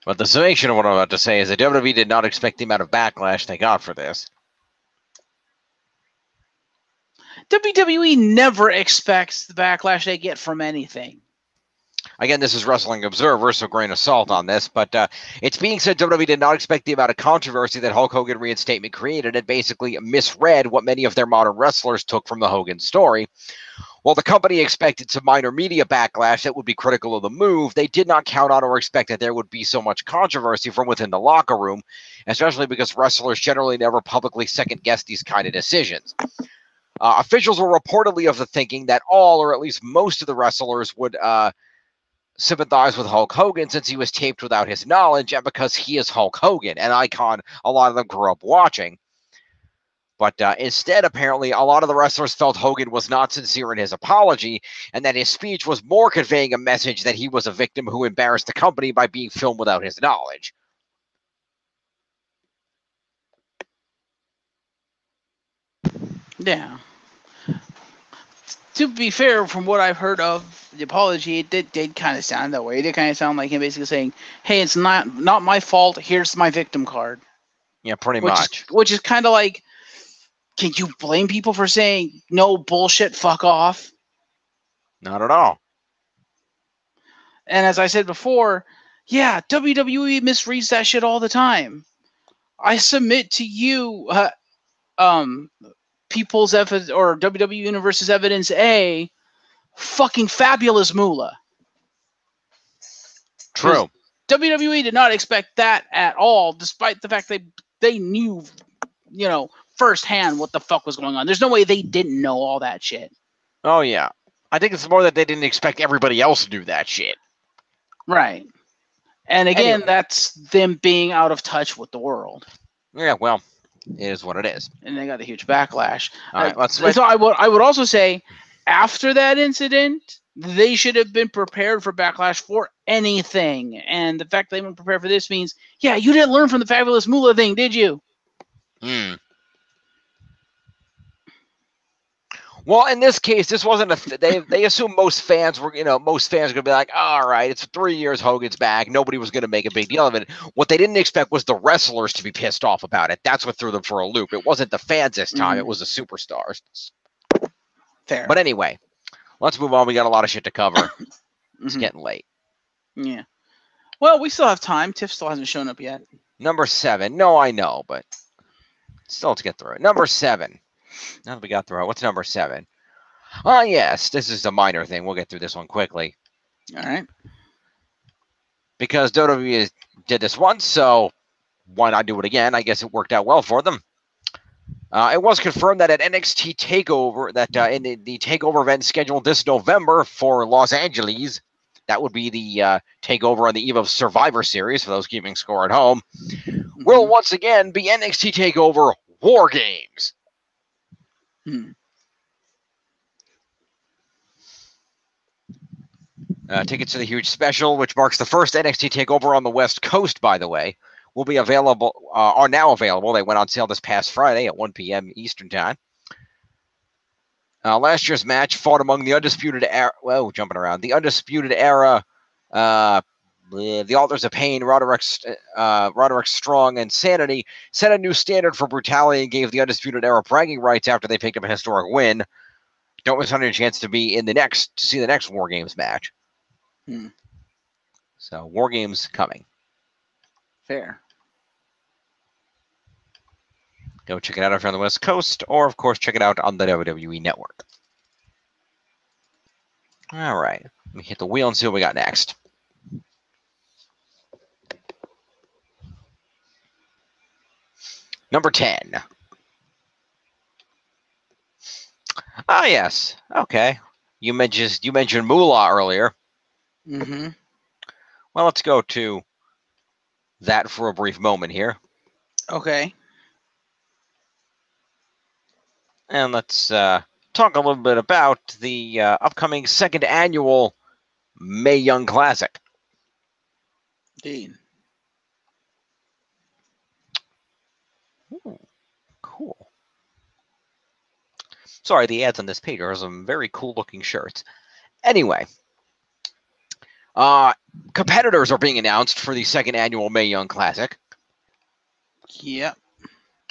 But the summation of what I'm about to say is that WWE did not expect the amount of backlash they got for this. WWE never expects the backlash they get from anything. Again, this is Wrestling Observer, so grain of salt on this, but it's being said WWE did not expect the amount of controversy that Hulk Hogan reinstatement created and basically misread what many of their modern wrestlers took from the Hogan story. While the company expected some minor media backlash that would be critical of the move, they did not count on or expect that there would be so much controversy from within the locker room, especially because wrestlers generally never publicly second-guess these kind of decisions. Officials were reportedly of the thinking that all, or at least most of the wrestlers would sympathize with Hulk Hogan since he was taped without his knowledge and because he is Hulk Hogan, an icon a lot of them grew up watching. But instead, apparently, a lot of the wrestlers felt Hogan was not sincere in his apology and that his speech was more conveying a message that he was a victim who embarrassed the company by being filmed without his knowledge. Yeah. To be fair, from what I've heard of the apology, it did kind of sound that way. It did kind of sound like him basically saying, "Hey, it's not my fault. Here's my victim card." Yeah, pretty much. Which is kind of like, can you blame people for saying no bullshit? Fuck off. Not at all. And as I said before, yeah, WWE misreads that shit all the time. I submit to you, People's Evidence or WWE Universe's Evidence A, fucking fabulous moolah. True. WWE did not expect that at all, despite the fact they knew, firsthand what the fuck was going on. There's no way they didn't know all that shit. Oh, yeah. I think it's more that they didn't expect everybody else to do that shit. Right. And again, Anyway. that's them being out of touch with the world. Yeah, well, it is what it is. And they got a huge backlash. All right, let's switch. So I would also say, after that incident, they should have been prepared for backlash for anything. And the fact they weren't prepared for this means, yeah, you didn't learn from the fabulous moolah thing, did you? Well, in this case, this wasn't they assume most fans were, most fans are going to be like, all right, it's 3 years, Hogan's back. Nobody was going to make a big deal of it. What they didn't expect was the wrestlers to be pissed off about it. That's what threw them for a loop. It wasn't the fans this time. It was the superstars. Fair. But anyway, let's move on. We got a lot of shit to cover. It's getting late. Yeah. Well, we still have time. Tiff still hasn't shown up yet. Number 7. No, I know, but still let's get through it. Number 7. Now that we got through it, what's number 7? Oh, yes, this is a minor thing. We'll get through this one quickly. All right. Because WWE did this once, so why not do it again? I guess it worked out well for them. It was confirmed that at NXT TakeOver, that in the TakeOver event scheduled this November for Los Angeles, that would be the TakeOver on the eve of Survivor Series, for those keeping score at home, will once again be NXT TakeOver War Games. Tickets to the huge special, which marks the first NXT TakeOver on the West Coast, by the way, will be available, are now available. They went on sale this past Friday at 1 p.m. Eastern Time. Last year's match fought among the Undisputed Era, the Undisputed Era, the Authors of Pain, Roderick Strong, and Sanity, set a new standard for brutality and gave the Undisputed Era bragging rights after they picked up a historic win. Don't miss out on a chance to see the next War Games match. So, War Games coming. Fair. Go check it out if you're on the West Coast, or, of course, check it out on the WWE Network. All right. Let me hit the wheel and see what we got next. Number 10. Ah, yes. Okay. You mentioned Moolah earlier. Mm-hmm. Well, let's go to that for a brief moment here. Okay. And let's talk a little bit about the upcoming second annual Mae Young Classic. Indeed. Ooh, cool. Sorry, the ads on this page are some very cool looking shirts. Anyway, competitors are being announced for the second annual Mae Young Classic. Yep.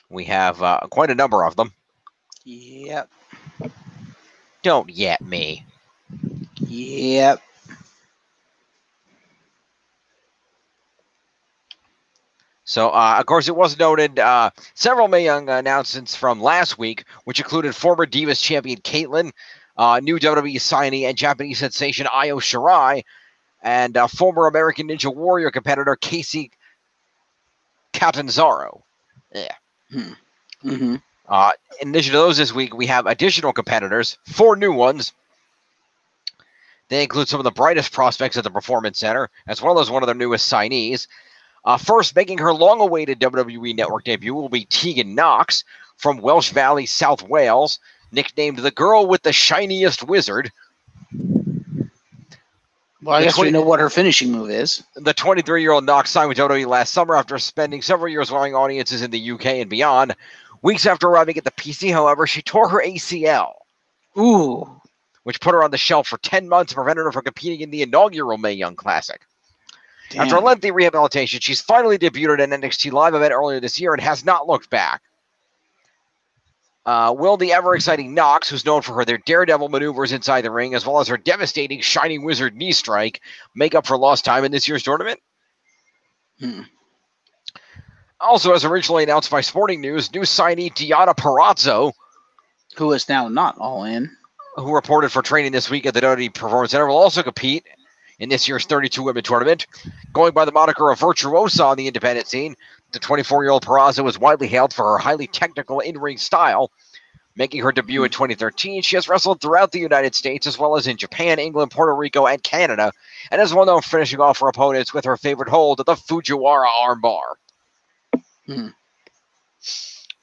We have quite a number of them. Yep. Don't yet me. Yep. So, of course, it was noted several Mae Young announcements from last week, which included former Divas champion Caitlyn, new WWE signee and Japanese sensation Io Shirai, and former American Ninja Warrior competitor Casey Catanzaro. Yeah. Mm-hmm. In addition to those this week, we have additional competitors, 4 new ones. They include some of the brightest prospects at the Performance Center, as well as one of their newest signees. First, making her long-awaited WWE Network debut will be Tegan Knox from Welsh Valley, South Wales, nicknamed the Girl with the Shiniest Wizard. Well, I guess we know what her finishing move is. The 23-year-old Knox signed with WWE last summer after spending several years wowing audiences in the UK and beyond. Weeks after arriving at the PC, however, she tore her ACL. Ooh. Which put her on the shelf for 10 months and prevented her from competing in the inaugural Mae Young Classic. Damn. After a lengthy rehabilitation, she's finally debuted at an NXT Live event earlier this year and has not looked back. Will the ever-exciting Knox, who's known for their daredevil maneuvers inside the ring, as well as her devastating Shining Wizard knee strike, make up for lost time in this year's tournament? Also, as originally announced by Sporting News, new signee Deonna Purrazzo, who is now not All In, who reported for training this week at the WWE Performance Center, will also compete in this year's 32-women tournament. Going by the moniker of Virtuosa on the independent scene, the 24-year-old Purrazzo is widely hailed for her highly technical in-ring style. Making her debut in 2013, she has wrestled throughout the United States, as well as in Japan, England, Puerto Rico, and Canada, and is well known for finishing off her opponents with her favorite hold, the Fujiwara armbar.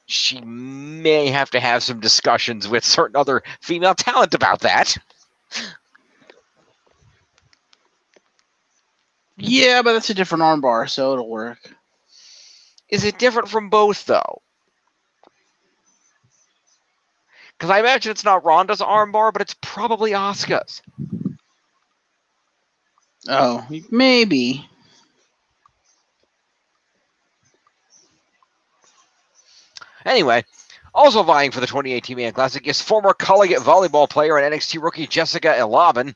She may have to have some discussions with certain other female talent about that. Yeah, but that's a different armbar, so it'll work. Is it different from both, though? Because I imagine it's not Ronda's armbar, but it's probably Asuka's. Oh, maybe. Anyway, also vying for the 2018 Man Classic is former Collegiate volleyball player and NXT rookie Jessica Elavin.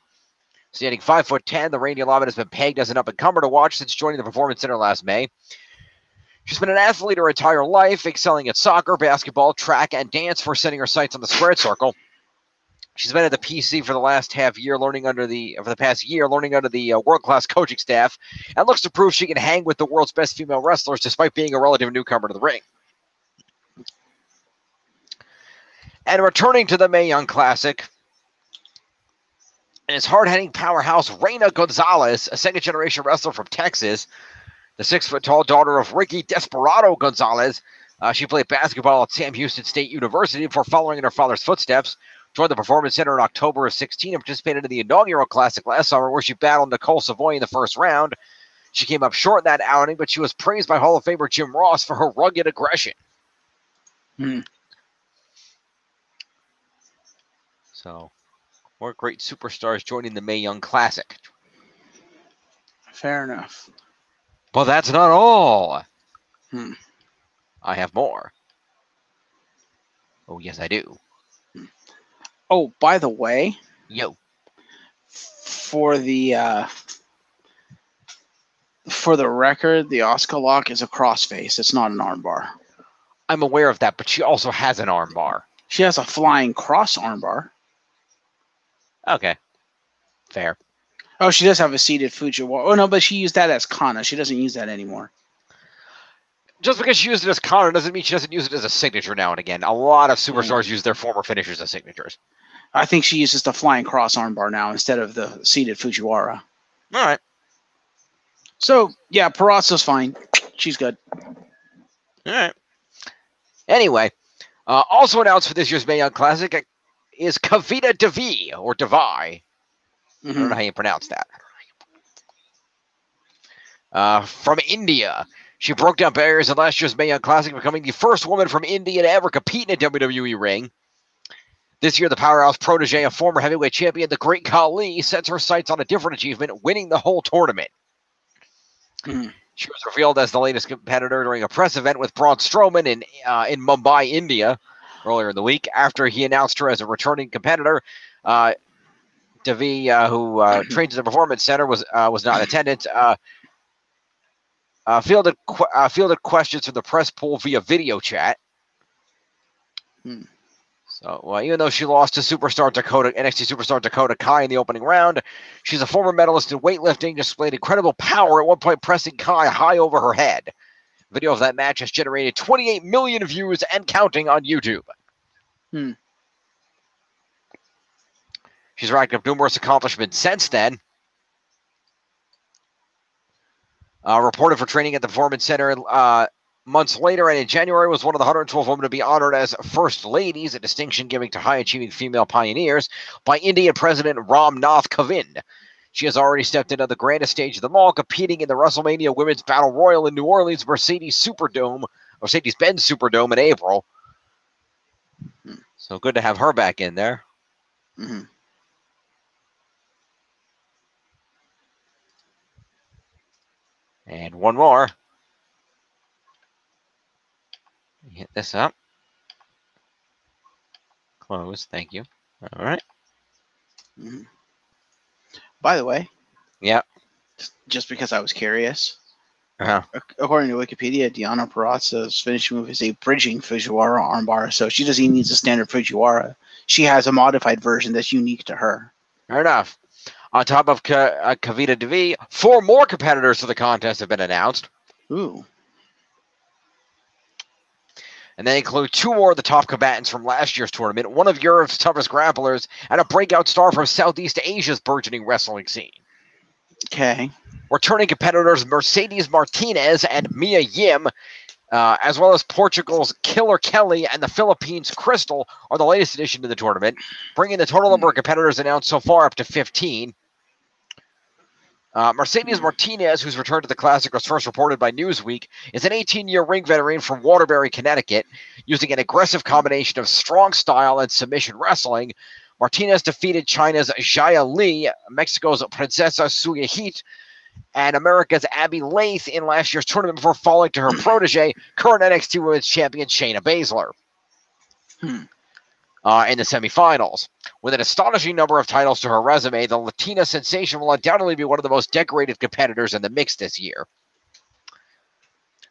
Standing 5'10", the Randy Elavin has been pegged as an up-and-comer to watch since joining the Performance Center last May. She's been an athlete her entire life, excelling at soccer, basketball, track, and dance for setting her sights on the squared circle. She's been at the PC for the last past year, learning under the world-class coaching staff, and looks to prove she can hang with the world's best female wrestlers despite being a relative newcomer to the ring. And returning to the Mae Young Classic is hard-hitting powerhouse Reina Gonzalez, a second-generation wrestler from Texas, the 6-foot-tall daughter of Ricky Desperado Gonzalez. She played basketball at Sam Houston State University before following in her father's footsteps. Joined the Performance Center in October of 2016 and participated in the inaugural Classic last summer, where she battled Nicole Savoy in the first round. She came up short in that outing, but she was praised by Hall of Famer Jim Ross for her rugged aggression. So, more great superstars joining the Mae Young Classic. Fair enough. But that's not all. I have more. Oh, yes, I do. Oh, by the way, Yo. For the record, the Asuka lock is a crossface. It's not an armbar. I'm aware of that, but she also has an armbar. She has a flying cross armbar. Okay. Fair. Oh, she does have a seated Fujiwara. Oh, no, but she used that as Kana. She doesn't use that anymore. just because she used it as counter doesn't mean she doesn't use it as a signature now and again. A lot of superstars use their former finishers as signatures. I think she uses the flying cross armbar now instead of the seated Fujiwara. All right. So, yeah, Peraza's fine. She's good. All right. Anyway, also announced for this year's Mae Young Classic is Kavita Devi, or Devi. I don't know how you pronounce that. From India. She broke down barriers in last year's Mae Young Classic, becoming the first woman from India to ever compete in a WWE ring. This year, the powerhouse protege of former heavyweight champion, the Great Khali, sets her sights on a different achievement, winning the whole tournament. She was revealed as the latest competitor during a press event with Braun Strowman in Mumbai, India, earlier in the week. After he announced her as a returning competitor, Devi, who trains at the Performance Center, was not in attendance. Fielded questions from the press pool via video chat. So, even though she lost to NXT superstar Dakota Kai in the opening round, she's a former medalist in weightlifting, displayed incredible power at one point, pressing Kai high over her head. Video of that match has generated 28 million views and counting on YouTube. She's racked up numerous accomplishments since then. Reported for training at the Performance Center months later, and in January was one of the 112 women to be honored as First Ladies, a distinction given to high-achieving female pioneers, by Indian President Ram Nath Kovind. She has already stepped into the grandest stage of them all, competing in the WrestleMania Women's Battle Royal in New Orleans Mercedes-Benz Superdome in April. So good to have her back in there. And one more. Hit this up. Close. Thank you. All right. By the way. Yeah. Just because I was curious. According to Wikipedia, Deonna Purrazza's finishing move is a bridging Fujiwara armbar, so she doesn't even need a standard Fujiwara. She has a modified version that's unique to her. Fair enough. On top of Kavita Devi, 4 more competitors for the contest have been announced. Ooh. And they include 2 more of the top combatants from last year's tournament, one of Europe's toughest grapplers, and a breakout star from Southeast Asia's burgeoning wrestling scene. Okay. Returning competitors Mercedes Martinez and Mia Yim, as well as Portugal's Killer Kelly and the Philippines' Crystal, are the latest addition to the tournament, bringing the total number of competitors announced so far up to 15. Mercedes Martinez, whose return to the Classic was first reported by Newsweek, is an 18-year ring veteran from Waterbury, Connecticut. Using an aggressive combination of strong style and submission wrestling, Martinez defeated China's Xia Li, Mexico's Princesa Suyahit, and America's Abby Lath in last year's tournament before falling to her protege, current NXT Women's Champion Shayna Baszler. In the semifinals. With an astonishing number of titles to her resume, the Latina sensation will undoubtedly be one of the most decorated competitors in the mix this year.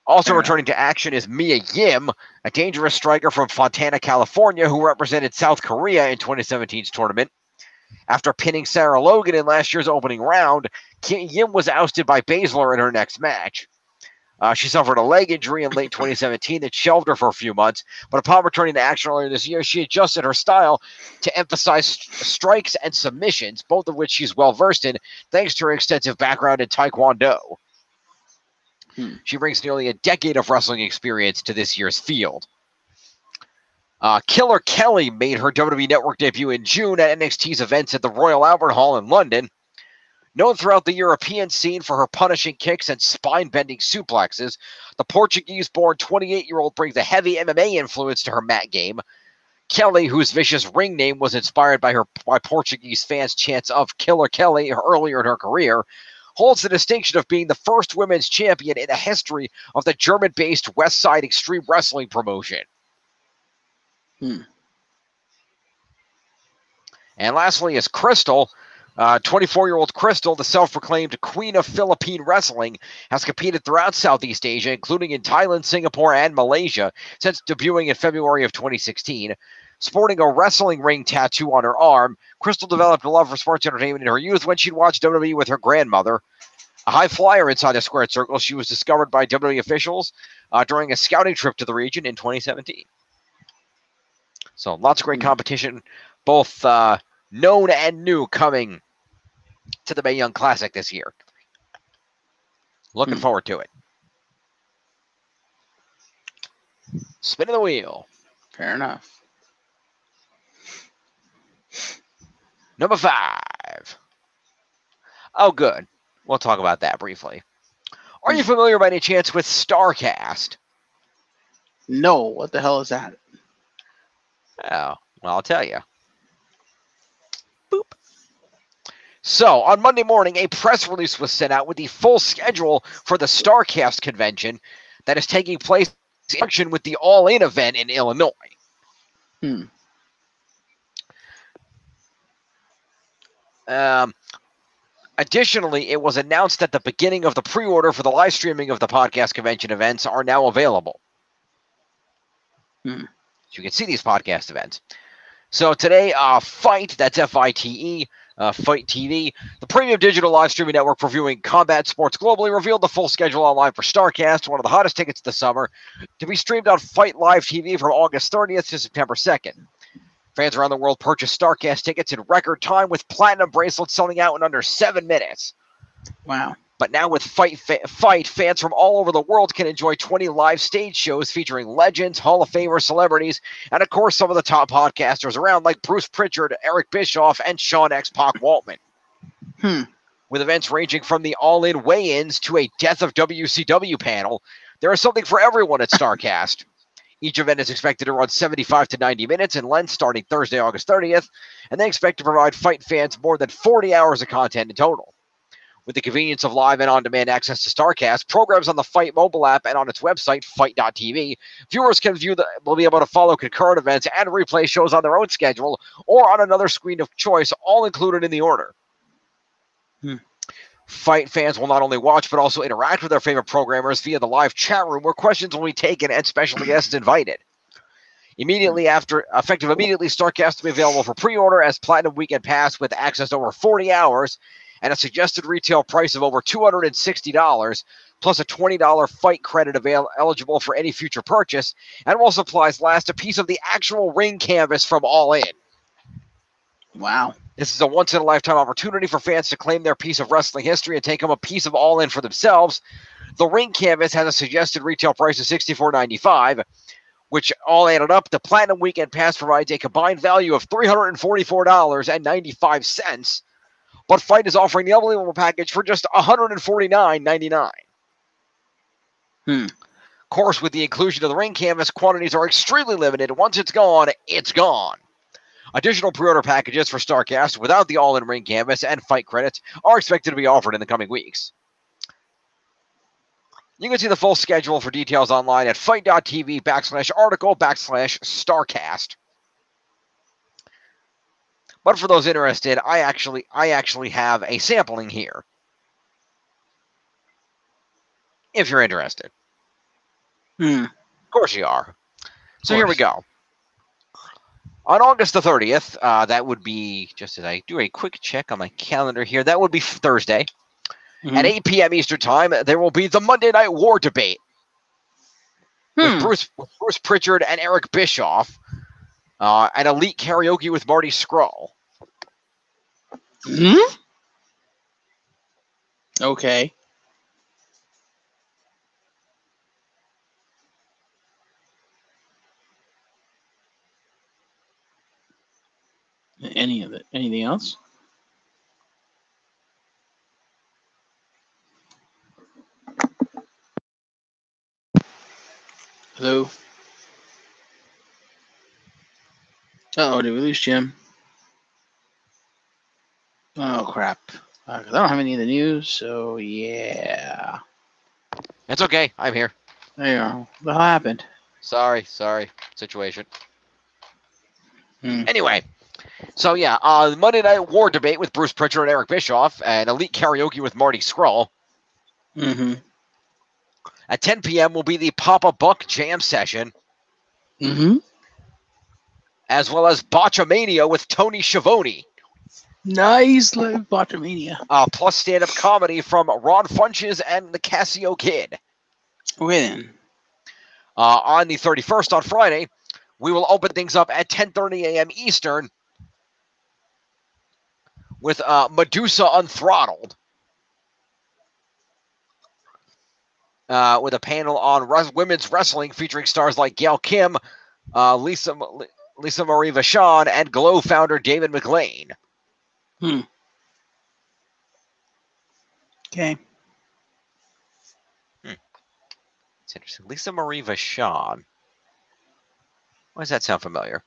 Also returning to action is Mia Yim, a dangerous striker from Fontana, California, who represented South Korea in 2017's tournament. After pinning Sarah Logan in last year's opening round, Yim was ousted by Baszler in her next match. She suffered a leg injury in late 2017 that shelved her for a few months, but upon returning to action earlier this year, she adjusted her style to emphasize strikes and submissions, both of which she's well-versed in, thanks to her extensive background in Taekwondo. She brings nearly a decade of wrestling experience to this year's field. Killer Kelly made her WWE Network debut in June at NXT's events at the Royal Albert Hall in London. Known throughout the European scene for her punishing kicks and spine-bending suplexes, the Portuguese-born 28-year-old brings a heavy MMA influence to her mat game. Kelly, whose vicious ring name was inspired by Portuguese fans' chants of Killer Kelly earlier in her career, holds the distinction of being the first women's champion in the history of the German-based West Side Extreme Wrestling promotion. And lastly is Crystal. 24-year-old Crystal, the self-proclaimed queen of Philippine wrestling, has competed throughout Southeast Asia, including in Thailand, Singapore, and Malaysia, since debuting in February of 2016. Sporting a wrestling ring tattoo on her arm, Crystal developed a love for sports entertainment in her youth when she'd watched WWE with her grandmother. A high flyer inside the squared circle, she was discovered by WWE officials during a scouting trip to the region in 2017. So lots of great competition, both known and new, coming to the Mae Young Classic this year. Looking forward to it. Spinning the wheel. Fair enough. Number 5. Oh, good. We'll talk about that briefly. Are you familiar by any chance with StarCast? No, what the hell is that? Oh, well, I'll tell you. Boop. So, on Monday morning, a press release was sent out with the full schedule for the StarCast convention that is taking place in conjunction with the All In event in Illinois. Additionally, it was announced that the beginning of the pre-order for the live streaming of the podcast convention events are now available. So you can see these podcast events. So today, FITE, that's F-I-T-E, FITE TV, the premium digital live streaming network for viewing combat sports globally, revealed the full schedule online for StarCast, one of the hottest tickets of the summer, to be streamed on FITE Live TV from August 30th to September 2nd. Fans around the world purchased StarCast tickets in record time, with platinum bracelets selling out in under 7 minutes. Wow. But now with FITE, fans from all over the world can enjoy 20 live stage shows featuring legends, Hall of Famers, celebrities, and of course some of the top podcasters around like Bruce Pritchard, Eric Bischoff, and Sean X-Pac Waltman. With events ranging from the all-in weigh-ins to a Death of WCW panel, there is something for everyone at StarCast. Each event is expected to run 75 to 90 minutes in length starting Thursday, August 30th, and they expect to provide FITE fans more than 40 hours of content in total. With the convenience of live and on-demand access to StarCast, programs on the FITE mobile app and on its website, FITE.tv, viewers will be able to follow concurrent events and replay shows on their own schedule or on another screen of choice, all included in the order. FITE fans will not only watch, but also interact with their favorite programmers via the live chat room where questions will be taken and special guests invited. Effective immediately, StarCast will be available for pre-order as Platinum Weekend Pass with access to over 40 hours and a suggested retail price of over $260, plus a $20 FITE credit eligible for any future purchase, and while supplies last, a piece of the actual ring canvas from All In. Wow. This is a once-in-a-lifetime opportunity for fans to claim their piece of wrestling history and take home a piece of All In for themselves. The ring canvas has a suggested retail price of $64.95, which all added up, the Platinum Weekend Pass provides a combined value of $344.95, but FITE is offering the unbelievable package for just $149.99. Of course, with the inclusion of the ring canvas, quantities are extremely limited. Once it's gone, it's gone. Additional pre-order packages for StarCast without the all-in ring canvas and FITE credits are expected to be offered in the coming weeks. You can see the full schedule for details online at FITE.tv/article/StarCast. But for those interested, I actually have a sampling here. If you're interested. Of course you are. So here we go. On August the 30th, that would be, just as I do a quick check on my calendar here, that would be Thursday. At 8 p.m. Eastern Time, there will be the Monday Night War debate with Bruce Pritchard and Eric Bischoff, and Elite Karaoke with Marty Scurll. Okay. Any of it? Anything else? Hello? Uh-oh, did we lose Jim? Oh, crap. 'Cause I don't have any of the news, so yeah. That's okay. I'm here. There you are. What happened? Sorry. Situation. Anyway, so yeah, the Monday Night War debate with Bruce Pritchard and Eric Bischoff, and Elite Karaoke with Marty Scurll. At 10 p.m. will be the Papa Buck Jam session. As well as Botchamania with Tony Schiavone. Nice live Bottomania. Plus stand-up comedy from Ron Funches and the Casio Kid. Okay then. On the 31st, on Friday, we will open things up at 10:30 a.m. Eastern with Medusa Unthrottled. With a panel on women's wrestling featuring stars like Gail Kim, Lisa Marie Vachon, and Glow founder David McLean. Okay. It's interesting. Lisa Marie Vachon. Why does that sound familiar?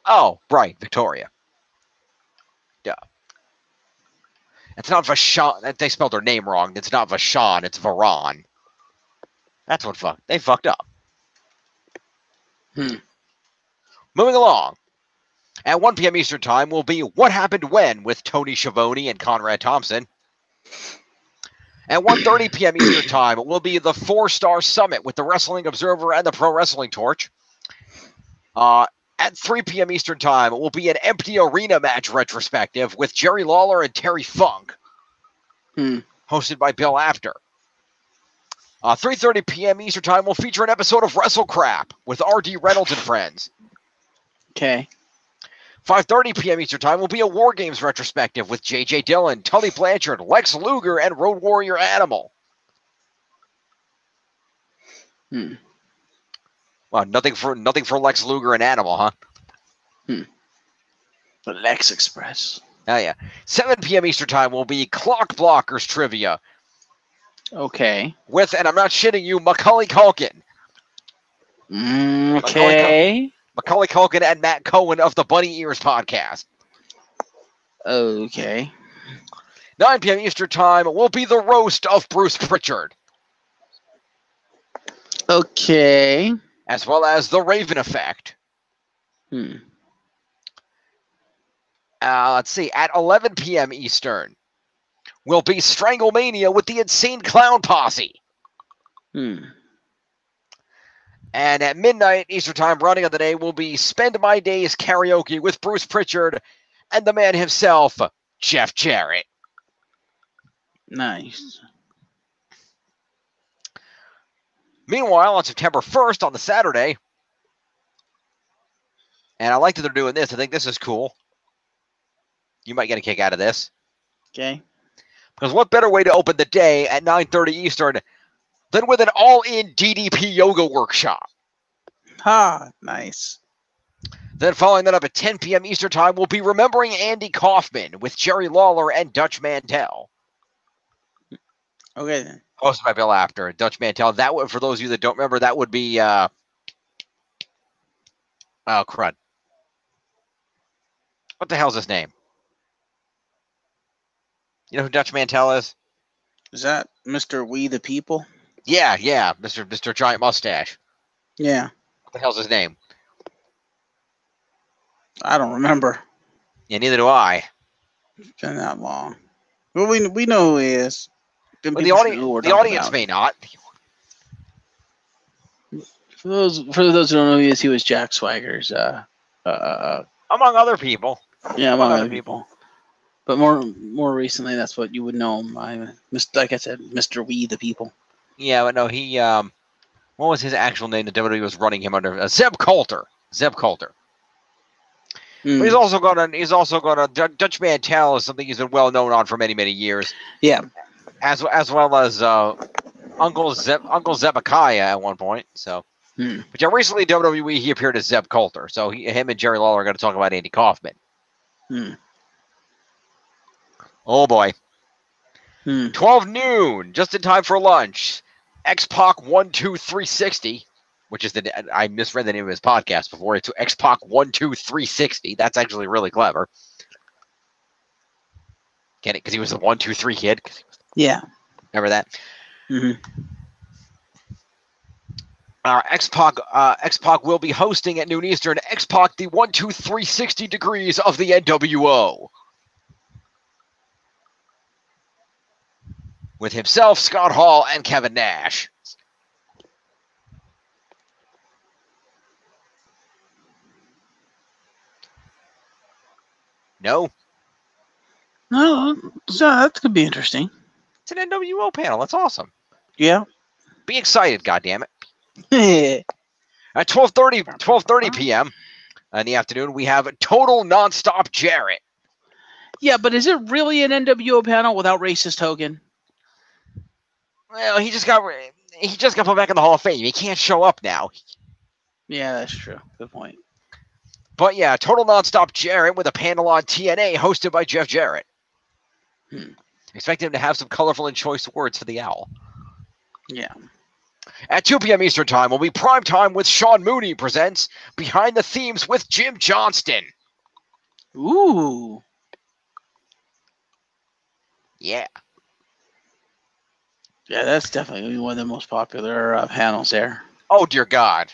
Oh, right, Victoria. Yeah. It's not Vachon. They spelled her name wrong. It's not Vachon. It's Varon. That's what they fucked up. Moving along. At 1 p.m. Eastern Time will be What Happened When with Tony Schiavone and Conrad Thompson. At 1:30 p.m. Eastern Time will be the 4-Star Summit with the Wrestling Observer and the Pro Wrestling Torch. At 3 p.m. Eastern Time will be an empty arena match retrospective with Jerry Lawler and Terry Funk, hosted by Bill Apter. 3:30 p.m. Eastern Time will feature an episode of Wrestle Crap with R.D. Reynolds and friends. Okay. 5:30 p.m. Eastern Time will be a War Games retrospective with J.J. Dillon, Tully Blanchard, Lex Luger, and Road Warrior Animal. Well, nothing for Lex Luger and Animal, huh? The Lex Express. Oh, yeah. 7 p.m. Eastern Time will be Clock Blockers Trivia. Okay. With, and I'm not shitting you, Macaulay Culkin. Okay. Macaulay Culkin and Matt Cohen of the Bunny Ears podcast. Okay. 9 p.m. Eastern Time will be the roast of Bruce Pritchard. Okay. As well as the Raven Effect. Let's see. At 11 p.m. Eastern will be Stranglemania with the Insane Clown Posse. And at midnight Eastern Time, rounding out the day, will be Spend My Days Karaoke with Bruce Pritchard and the man himself, Jeff Jarrett. Nice. Meanwhile, on September 1st, on the Saturday, and I like that they're doing this. I think this is cool. You might get a kick out of this. Okay. Because what better way to open the day at 9:30 Eastern than with an all-in DDP yoga workshop? Nice. Then following that up at 10 p.m. Eastern Time, we'll be Remembering Andy Kaufman with Jerry Lawler and Dutch Mantel. Okay, then. Hosted by Bill Apter. Dutch Mantel. That would, for those of you that don't remember, that would be... oh, crud. What the hell's his name? You know who Dutch Mantel is? Is that Mr. We the People? Yeah, Mr. Giant Mustache. Yeah. What the hell's his name? I don't remember. Yeah, neither do I. It's been that long. Well, we know who he is. Well, the audience may not. For those who don't know who he is, he was Jack Swagger's. Among other people. Yeah, among other people. But more recently, that's what you would know him by. Like I said, Mr. We the People. Yeah, but no, he. What was his actual name? The WWE was running him under Zeb Coulter. Zeb Coulter. But he's also gonna. Dutch Mantel is something he's been well known on for many years. Yeah. As well as Uncle Zebekiah at one point. So, but yeah, recently WWE he appeared as Zeb Coulter. So him and Jerry Lawler are going to talk about Andy Kaufman. Oh boy. 12 noon, just in time for lunch. X-Pac 12360, which is I misread the name of his podcast before. It's X-Pac 12360. That's actually really clever. Get it? Because he was the 123 kid. Yeah. Remember that? X-Pac will be hosting at noon Eastern. X-Pac the 12360 degrees of the NWO. with himself, Scott Hall, and Kevin Nash. No? No, so that could be interesting. It's an NWO panel. That's awesome. Yeah. Be excited, goddammit. At 12:30 p.m. in the afternoon, we have Total Nonstop Jarrett. Yeah, but is it really an NWO panel without Racist Hogan? Well, he just got put back in the Hall of Fame. He can't show up now. Yeah, that's true. Good point. But yeah, Total Nonstop Jarrett with a panel on TNA hosted by Jeff Jarrett. Expect him to have some colorful and choice words for the owl. Yeah. At 2 p.m. Eastern Time will be Prime Time with Sean Mooney presents Behind the Themes with Jim Johnston. Ooh. Yeah. Yeah, that's definitely one of the most popular panels there. Oh, dear God.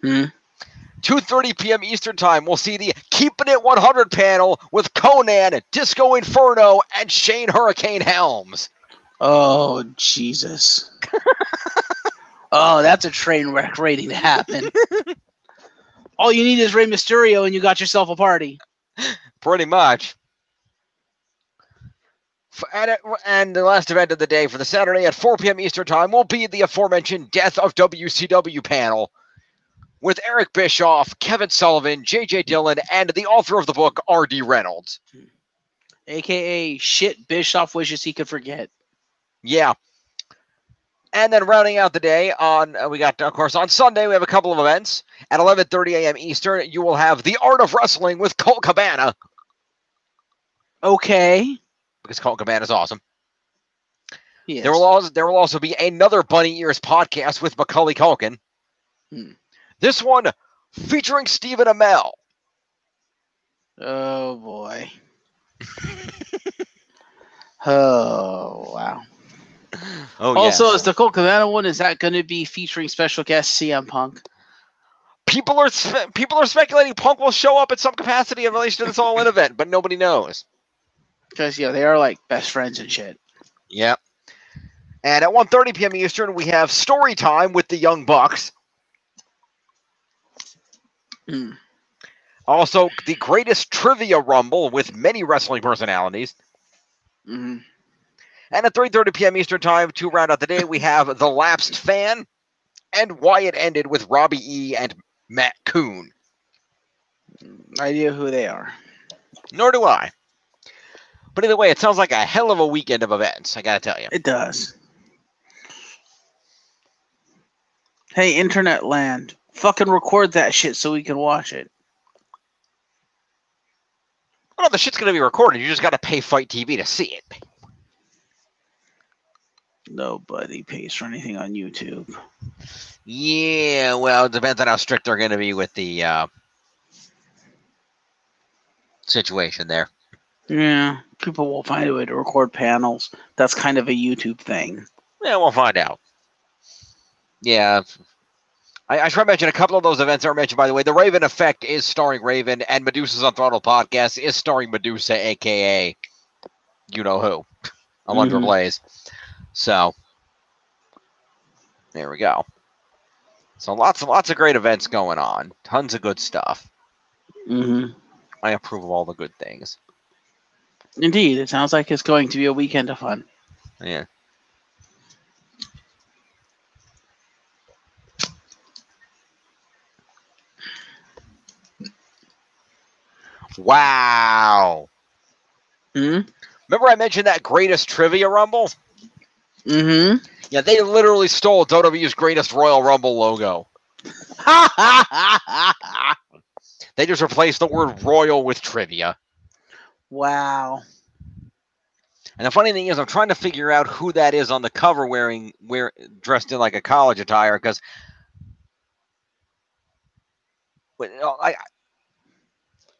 2:30 p.m. Eastern Time, we'll see the Keeping It 100 panel with Conan, Disco Inferno, and Shane Hurricane Helms. Oh, Jesus. Oh, that's a train wreck waiting to happen. All you need is Rey Mysterio and you got yourself a party. Pretty much. And the last event of the day for the Saturday at 4 p.m. Eastern Time will be the aforementioned Death of WCW panel with Eric Bischoff, Kevin Sullivan, J.J. Dillon, and the author of the book, R.D. Reynolds. A.K.A. shit Bischoff wishes he could forget. Yeah. And then rounding out the day on Sunday, we have a couple of events. At 11:30 a.m. Eastern, you will have The Art of Wrestling with Colt Cabana. Okay. Because Colt Cabana is awesome. Yes. There will also be another Bunny Ears podcast with Macaulay Culkin. This one featuring Stephen Amell. Oh, boy. Oh, wow. Oh, also, yes. is the Colt Cabana one, is that going to be featuring special guest CM Punk? People are speculating Punk will show up in some capacity in relation to this all-in event, but nobody knows. Because, they are like best friends and shit. Yep. And at 1:30 p.m. Eastern, we have Story Time with the Young Bucks. Also, the Greatest Trivia Rumble with many wrestling personalities. And at 3:30 p.m. Eastern Time, to round out the day, we have The Lapsed Fan and Why It Ended with Robbie E. and Matt Coon. No idea who they are. Nor do I. But either way, it sounds like a hell of a weekend of events, I gotta tell you. It does. Hey, Internet Land, fucking record that shit so we can watch it. Well, the shit's gonna be recorded. You just gotta pay Fight TV to see it. Nobody pays for anything on YouTube. Yeah, well, it depends on how strict they're gonna be with the situation there. Yeah, people will find a way to record panels. That's kind of a YouTube thing. Yeah, we'll find out. Yeah. I try to mention a couple of those events are mentioned, by the way. The Raven Effect is starring Raven, and Medusa's Unthrottled podcast is starring Medusa, a.k.a. you-know-who, Alundra Blaze. So, there we go. So lots of great events going on. Tons of good stuff. I approve of all the good things. Indeed, it sounds like it's going to be a weekend of fun. Yeah. Wow. Remember I mentioned that Greatest Trivia Rumble? Yeah, they literally stole WWE's Greatest Royal Rumble logo. They just replaced the word royal with trivia. Wow. And the funny thing is, I'm trying to figure out who that is on the cover dressed in like a college attire, because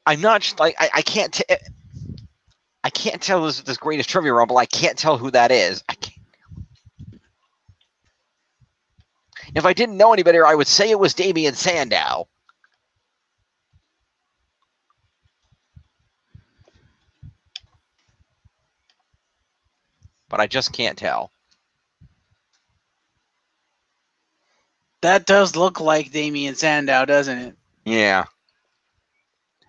I'm not like I can't tell this Greatest Trivia Rumble. I can't tell who that is. I can't. If I didn't know any better, I would say it was Damian Sandow. but I just can't tell. That does look like Damien Sandow, doesn't it? Yeah.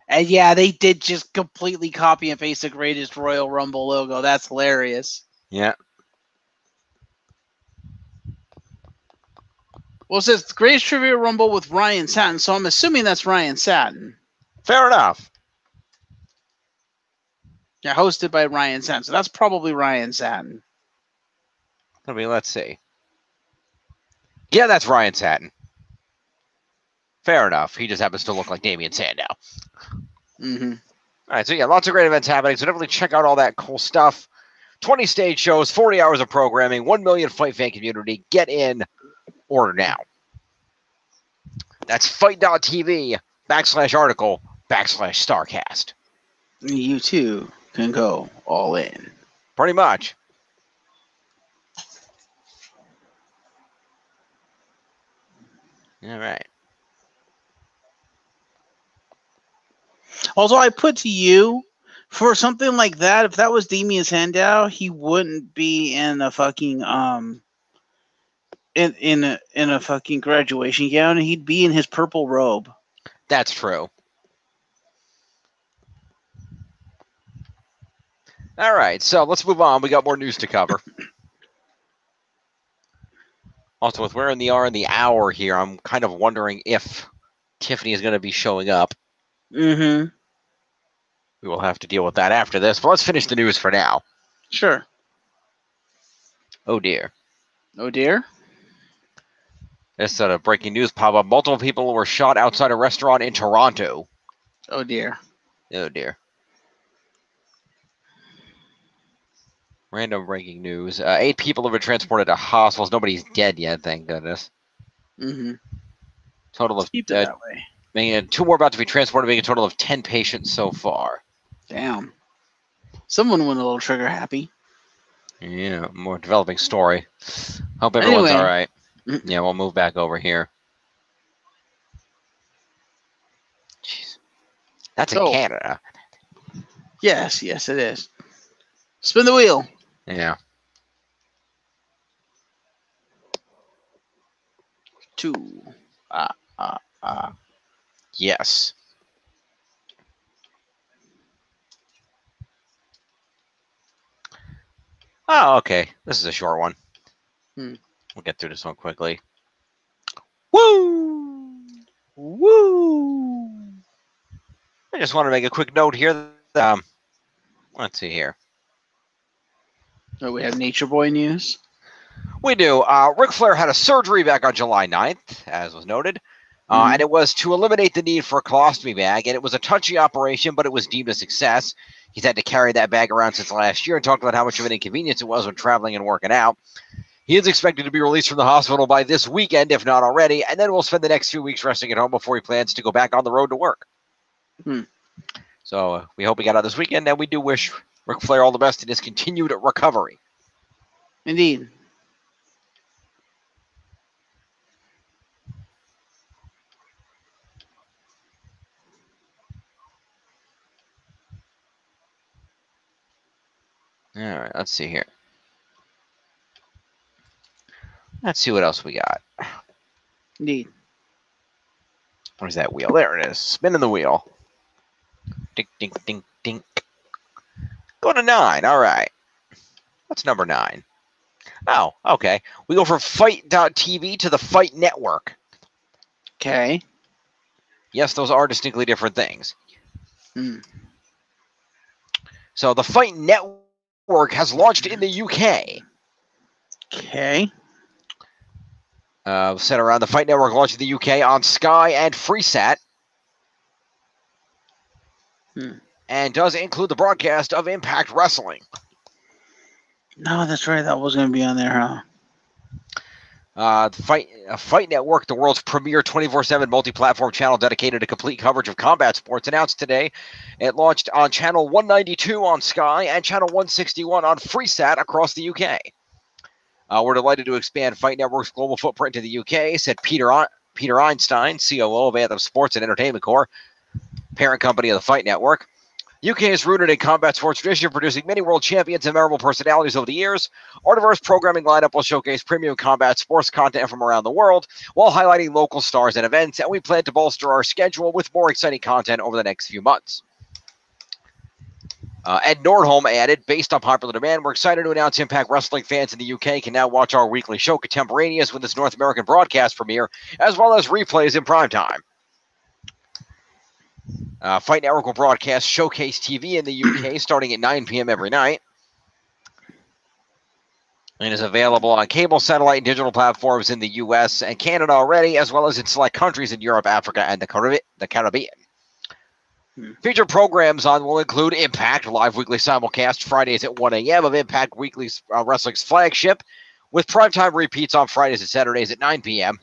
And yeah, they did just completely copy and paste the Greatest Royal Rumble logo. That's hilarious. Yeah. Well, it says Greatest Trivia Rumble with Ryan Satin, so I'm assuming that's Ryan Satin. Fair enough. Yeah, hosted by Ryan Satin, so that's probably Ryan Satin. I mean, let's see. Yeah, that's Ryan Satin. Fair enough. He just happens to look like Damien Sandow. Mm-hmm. All right, so yeah, lots of great events happening. So definitely check out all that cool stuff. 20 stage shows, 40 hours of programming, 1 million fight fan community. Get in, order now. That's fight.tv/article/StarCast. You too can go all in. Pretty much. All right. Also, I put to you, for something like that, if that was Damien Sandow, he wouldn't be in a fucking in a fucking graduation gown. He'd be in his purple robe. That's true. All right, so let's move on. We got more news to cover. Also, with where we are in the hour here, I'm kind of wondering if Tiffany is going to be showing up. Mm-hmm. We will have to deal with that after this, but let's finish the news for now. Sure. Oh, dear. Oh, dear. This sort of breaking news pop-up. Multiple people were shot outside a restaurant in Toronto. Oh, dear. Oh, dear. Random breaking news. 8 people have been transported to hospitals. Nobody's dead yet, thank goodness. Mm-hmm. Total of Keep it that way. 2 more about to be transported, making a total of 10 patients so far. Damn. Someone went a little trigger happy. Yeah, more developing story. Hope everyone's Anyway. all right. Yeah, we'll move back over here. Jeez. That's in Canada. Yes, it is. Spin the wheel. Yeah. 2. Yes. Oh, okay. This is a short one. We'll get through this one quickly. Woo! Woo! I just want to make a quick note here. Let's see here. Oh, we have Nature Boy news. We do. Ric Flair had a surgery back on July 9th, as was noted. And it was to eliminate the need for a colostomy bag. And it was a touchy operation, but it was deemed a success. He's had to carry that bag around since last year and talked about how much of an inconvenience it was when traveling and working out. He is expected to be released from the hospital by this weekend, if not already, and then we'll spend the next few weeks resting at home before he plans to go back on the road to work. So we hope he got out this weekend, and we do wish Ric Flair all the best in his continued recovery. Indeed. All right, let's see here. Let's see what else we got. Indeed. Where's that wheel? There it is. Spinning the wheel. Dink, dink, dink, dink. Go to 9. All right. What's number 9? Oh, okay. We go from Fight.tv to the Fight Network. Okay. Yes, those are distinctly different things. So the Fight Network has launched in the UK. Okay. Set around the Fight Network launched in the UK on Sky and Freesat. And does include the broadcast of Impact Wrestling. No, that's right. That was going to be on there, huh? Fight Network, the world's premier 24/7 multi-platform channel dedicated to complete coverage of combat sports, announced today it launched on channel 192 on Sky and channel 161 on Freesat across the UK. We're delighted to expand Fight Network's global footprint to the UK, said Peter Einstein, COO of Anthem Sports and Entertainment Corp., parent company of the Fight Network. UK is rooted in combat sports tradition, producing many world champions and memorable personalities over the years. Our diverse programming lineup will showcase premium combat sports content from around the world while highlighting local stars and events, and we plan to bolster our schedule with more exciting content over the next few months. Ed Nordholm added, based on popular demand, we're excited to announce Impact Wrestling fans in the UK can now watch our weekly show contemporaneous with its North American broadcast premiere, as well as replays in primetime. Fight Network will broadcast Showcase TV in the UK starting at 9 p.m. every night. And is available on cable, satellite, and digital platforms in the US and Canada already, as well as in select countries in Europe, Africa, and the Caribbean. Featured programs on will include Impact, live weekly simulcast Fridays at 1 a.m. of Impact Weekly Wrestling's flagship, with primetime repeats on Fridays and Saturdays at 9 p.m.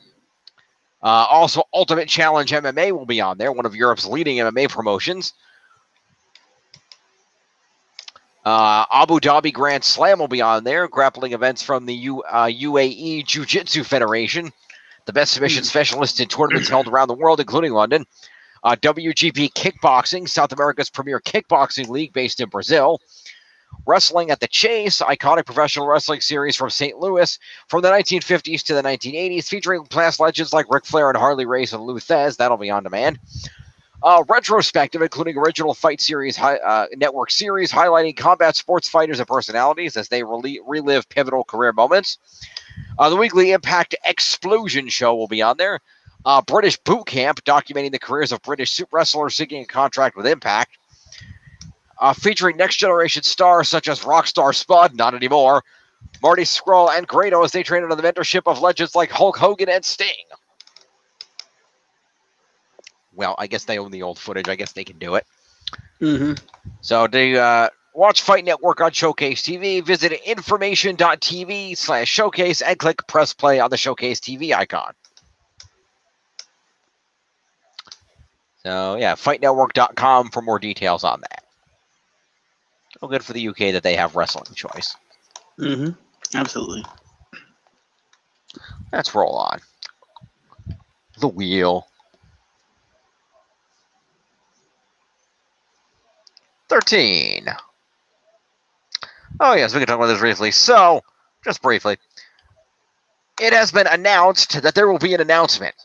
Also, Ultimate Challenge MMA will be on there, one of Europe's leading MMA promotions. Abu Dhabi Grand Slam will be on there, grappling events from the UAE Jiu-Jitsu Federation, the best submission specialists in tournaments held around the world, including London. WGP Kickboxing, South America's premier kickboxing league based in Brazil. Wrestling at the Chase, iconic professional wrestling series from St. Louis from the 1950s to the 1980s, featuring past legends like Ric Flair and Harley Race and Lou Thez. That'll be on demand. Retrospective, including original Fight Series network series, highlighting combat sports fighters and personalities as they relive pivotal career moments. The weekly Impact Explosion show will be on there. British Boot Camp, documenting the careers of British wrestlers seeking a contract with Impact. Featuring next-generation stars such as Rockstar Spud, not anymore, Marty Scurll, and Grado as they train under the mentorship of legends like Hulk Hogan and Sting. Well, I guess they own the old footage. I guess they can do it. So to watch Fight Network on Showcase TV, visit information.tv/showcase and click press play on the Showcase TV icon. So, yeah, fightnetwork.com for more details on that. So good for the UK that they have wrestling choice. Absolutely. Let's roll on. The wheel. 13. Oh, yes, we can talk about this briefly. So, just briefly, it has been announced that there will be an announcement.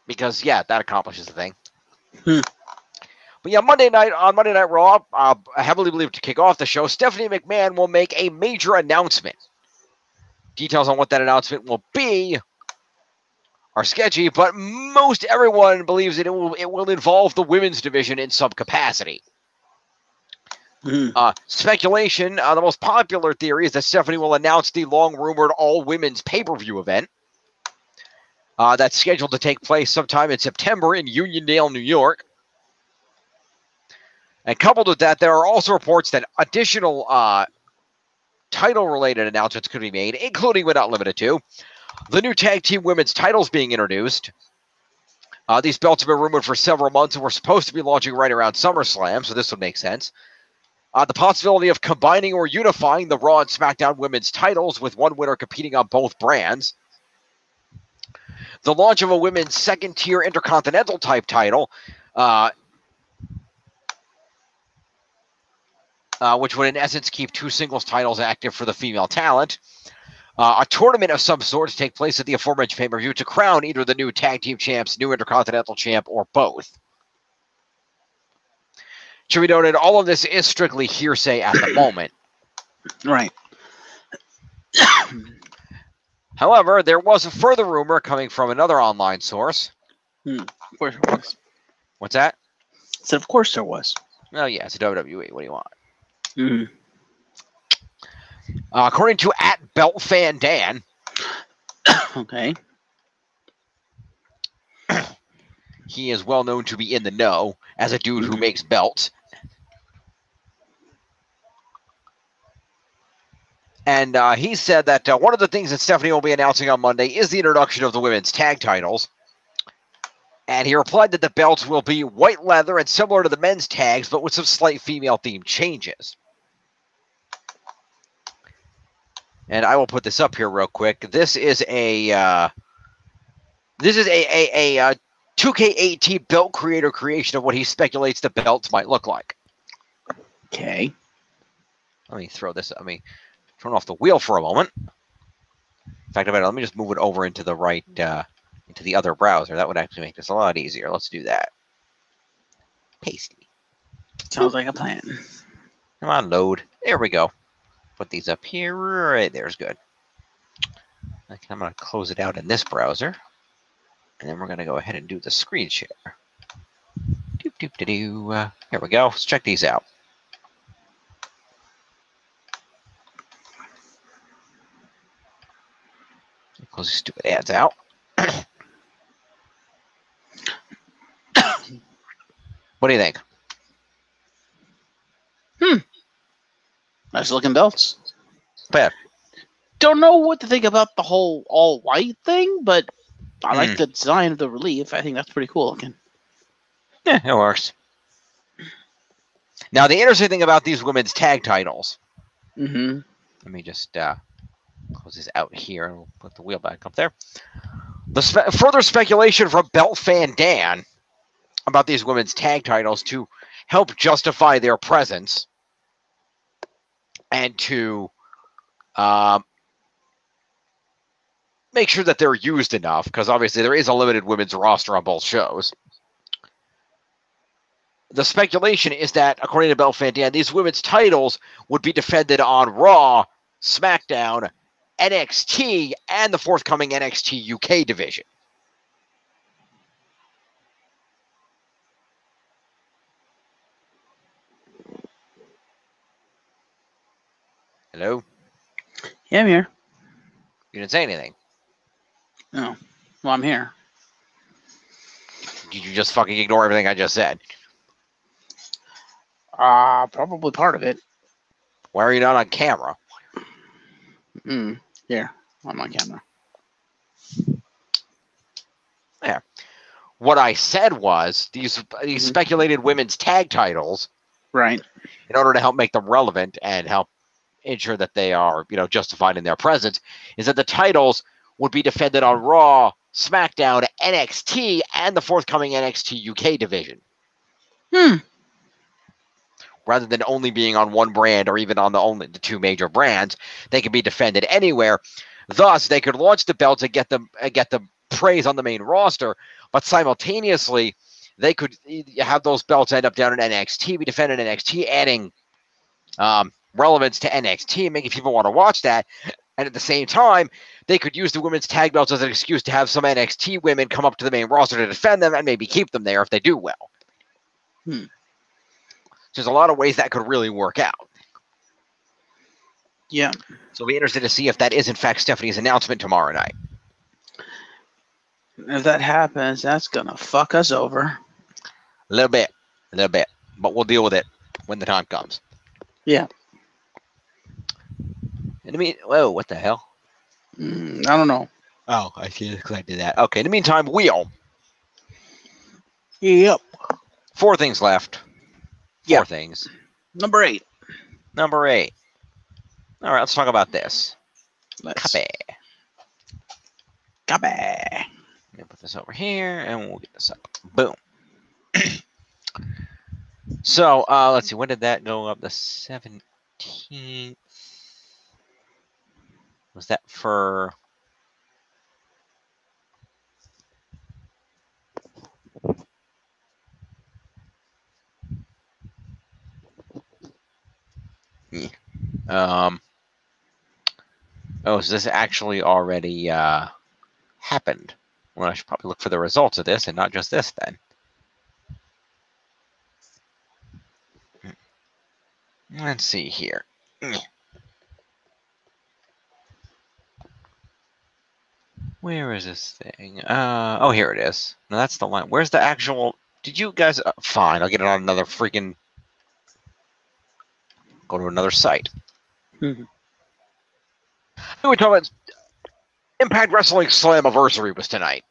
Because, yeah, that accomplishes the thing. But yeah, on Monday Night Raw, I heavily believed to kick off the show, Stephanie McMahon will make a major announcement. Details on what that announcement will be are sketchy, but most everyone believes that it will involve the women's division in some capacity. Speculation, the most popular theory is that Stephanie will announce the long-rumored all-women's pay-per-view event that's scheduled to take place sometime in September in Uniondale, New York. And coupled with that, there are also reports that additional title-related announcements could be made, including but not limited to the new tag team women's titles being introduced. These belts have been rumored for several months and were supposed to be launching right around SummerSlam, so this would make sense. The possibility of combining or unifying the Raw and SmackDown women's titles with one winner competing on both brands. The launch of a women's second-tier Intercontinental type title, which would in essence keep two singles titles active for the female talent. A tournament of some sort to take place at the aforementioned pay-per-view to crown either the new tag team champs, new Intercontinental champ, or both. Should be noted, all of this is strictly hearsay at the moment. Right. However, there was a further rumor coming from another online source. Of course there was. What's that? So of course there was. Oh, yeah, it's a WWE. What do you want? According to @BeltFanDan, okay, he is well known to be in the know as a dude who makes belts. And he said that one of the things that Stephanie will be announcing on Monday is the introduction of the women's tag titles. And he replied that the belts will be white leather and similar to the men's tags, but with some slight female-themed changes. And I will put this up here real quick. This is a 2K18 belt creator creation of what he speculates the belts might look like. Okay. Let me throw this. Let me turn off the wheel for a moment. In fact, let me just move it over into the right, into the other browser. That would actually make this a lot easier. Let's do that. Pasty. Sounds like a plan. Come on, load. There we go. Put these up here. Right there's good. Okay, I'm going to close it out in this browser. And then we're going to go ahead and do the screen share. Doop, doop, da, doo. Here we go. Let's check these out. Close these stupid ads out. What do you think? Nice looking belts. Bad. Don't know what to think about the whole all white thing, but I like the design of the relief. I think that's pretty cool looking. Yeah, it works. Now, the interesting thing about these women's tag titles. Mm-hmm. Let me just close this out here and we'll put the wheel back up there. The further speculation from Belt Fan Dan about these women's tag titles to help justify their presence and to make sure that they're used enough, because obviously there is a limited women's roster on both shows. The speculation is that, according to Belt Fan Dan, these women's titles would be defended on Raw, SmackDown, NXT, and the forthcoming NXT UK division. Hello? Yeah, I'm here. You didn't say anything. No. Well, I'm here. Did you just fucking ignore everything I just said? Probably part of it. Why are you not on camera? Here. I'm on camera. Yeah. What I said was these speculated women's tag titles, Right. in order to help make them relevant and help ensure that they are, justified in their presence, is that the titles would be defended on Raw, SmackDown, NXT, and the forthcoming NXT UK division. Rather than only being on one brand or even on the two major brands, they can be defended anywhere. Thus, they could launch the belts and get the praise on the main roster, but simultaneously, they could have those belts end up down in NXT, be defended in NXT, adding relevance to NXT, making people want to watch that. And at the same time, they could use the women's tag belts as an excuse to have some NXT women come up to the main roster to defend them and maybe keep them there if they do well. There's a lot of ways that could really work out. Yeah. So we'll be interested to see if that is, in fact, Stephanie's announcement tomorrow night. If that happens, that's going to fuck us over. A little bit. But we'll deal with it when the time comes. Yeah. Whoa, what the hell? I don't know. Oh, I see. I did that. Okay, in the meantime, wheel. Yep. 4 things left. 4 things. Number 8. All right, let's talk about this. Copy. I'm going to put this over here, and we'll get this up. Boom. So, let's see. When did that go up? The 17th. Was that for... so this actually already happened. Well, I should probably look for the results of this and not just this then. Let's see here. Where is this thing? Oh, here it is. No, that's the line. Where's the actual... Did you guys... fine, I'll get it on another freaking... Go to another site. We talk about Impact Wrestling Slammiversary was tonight.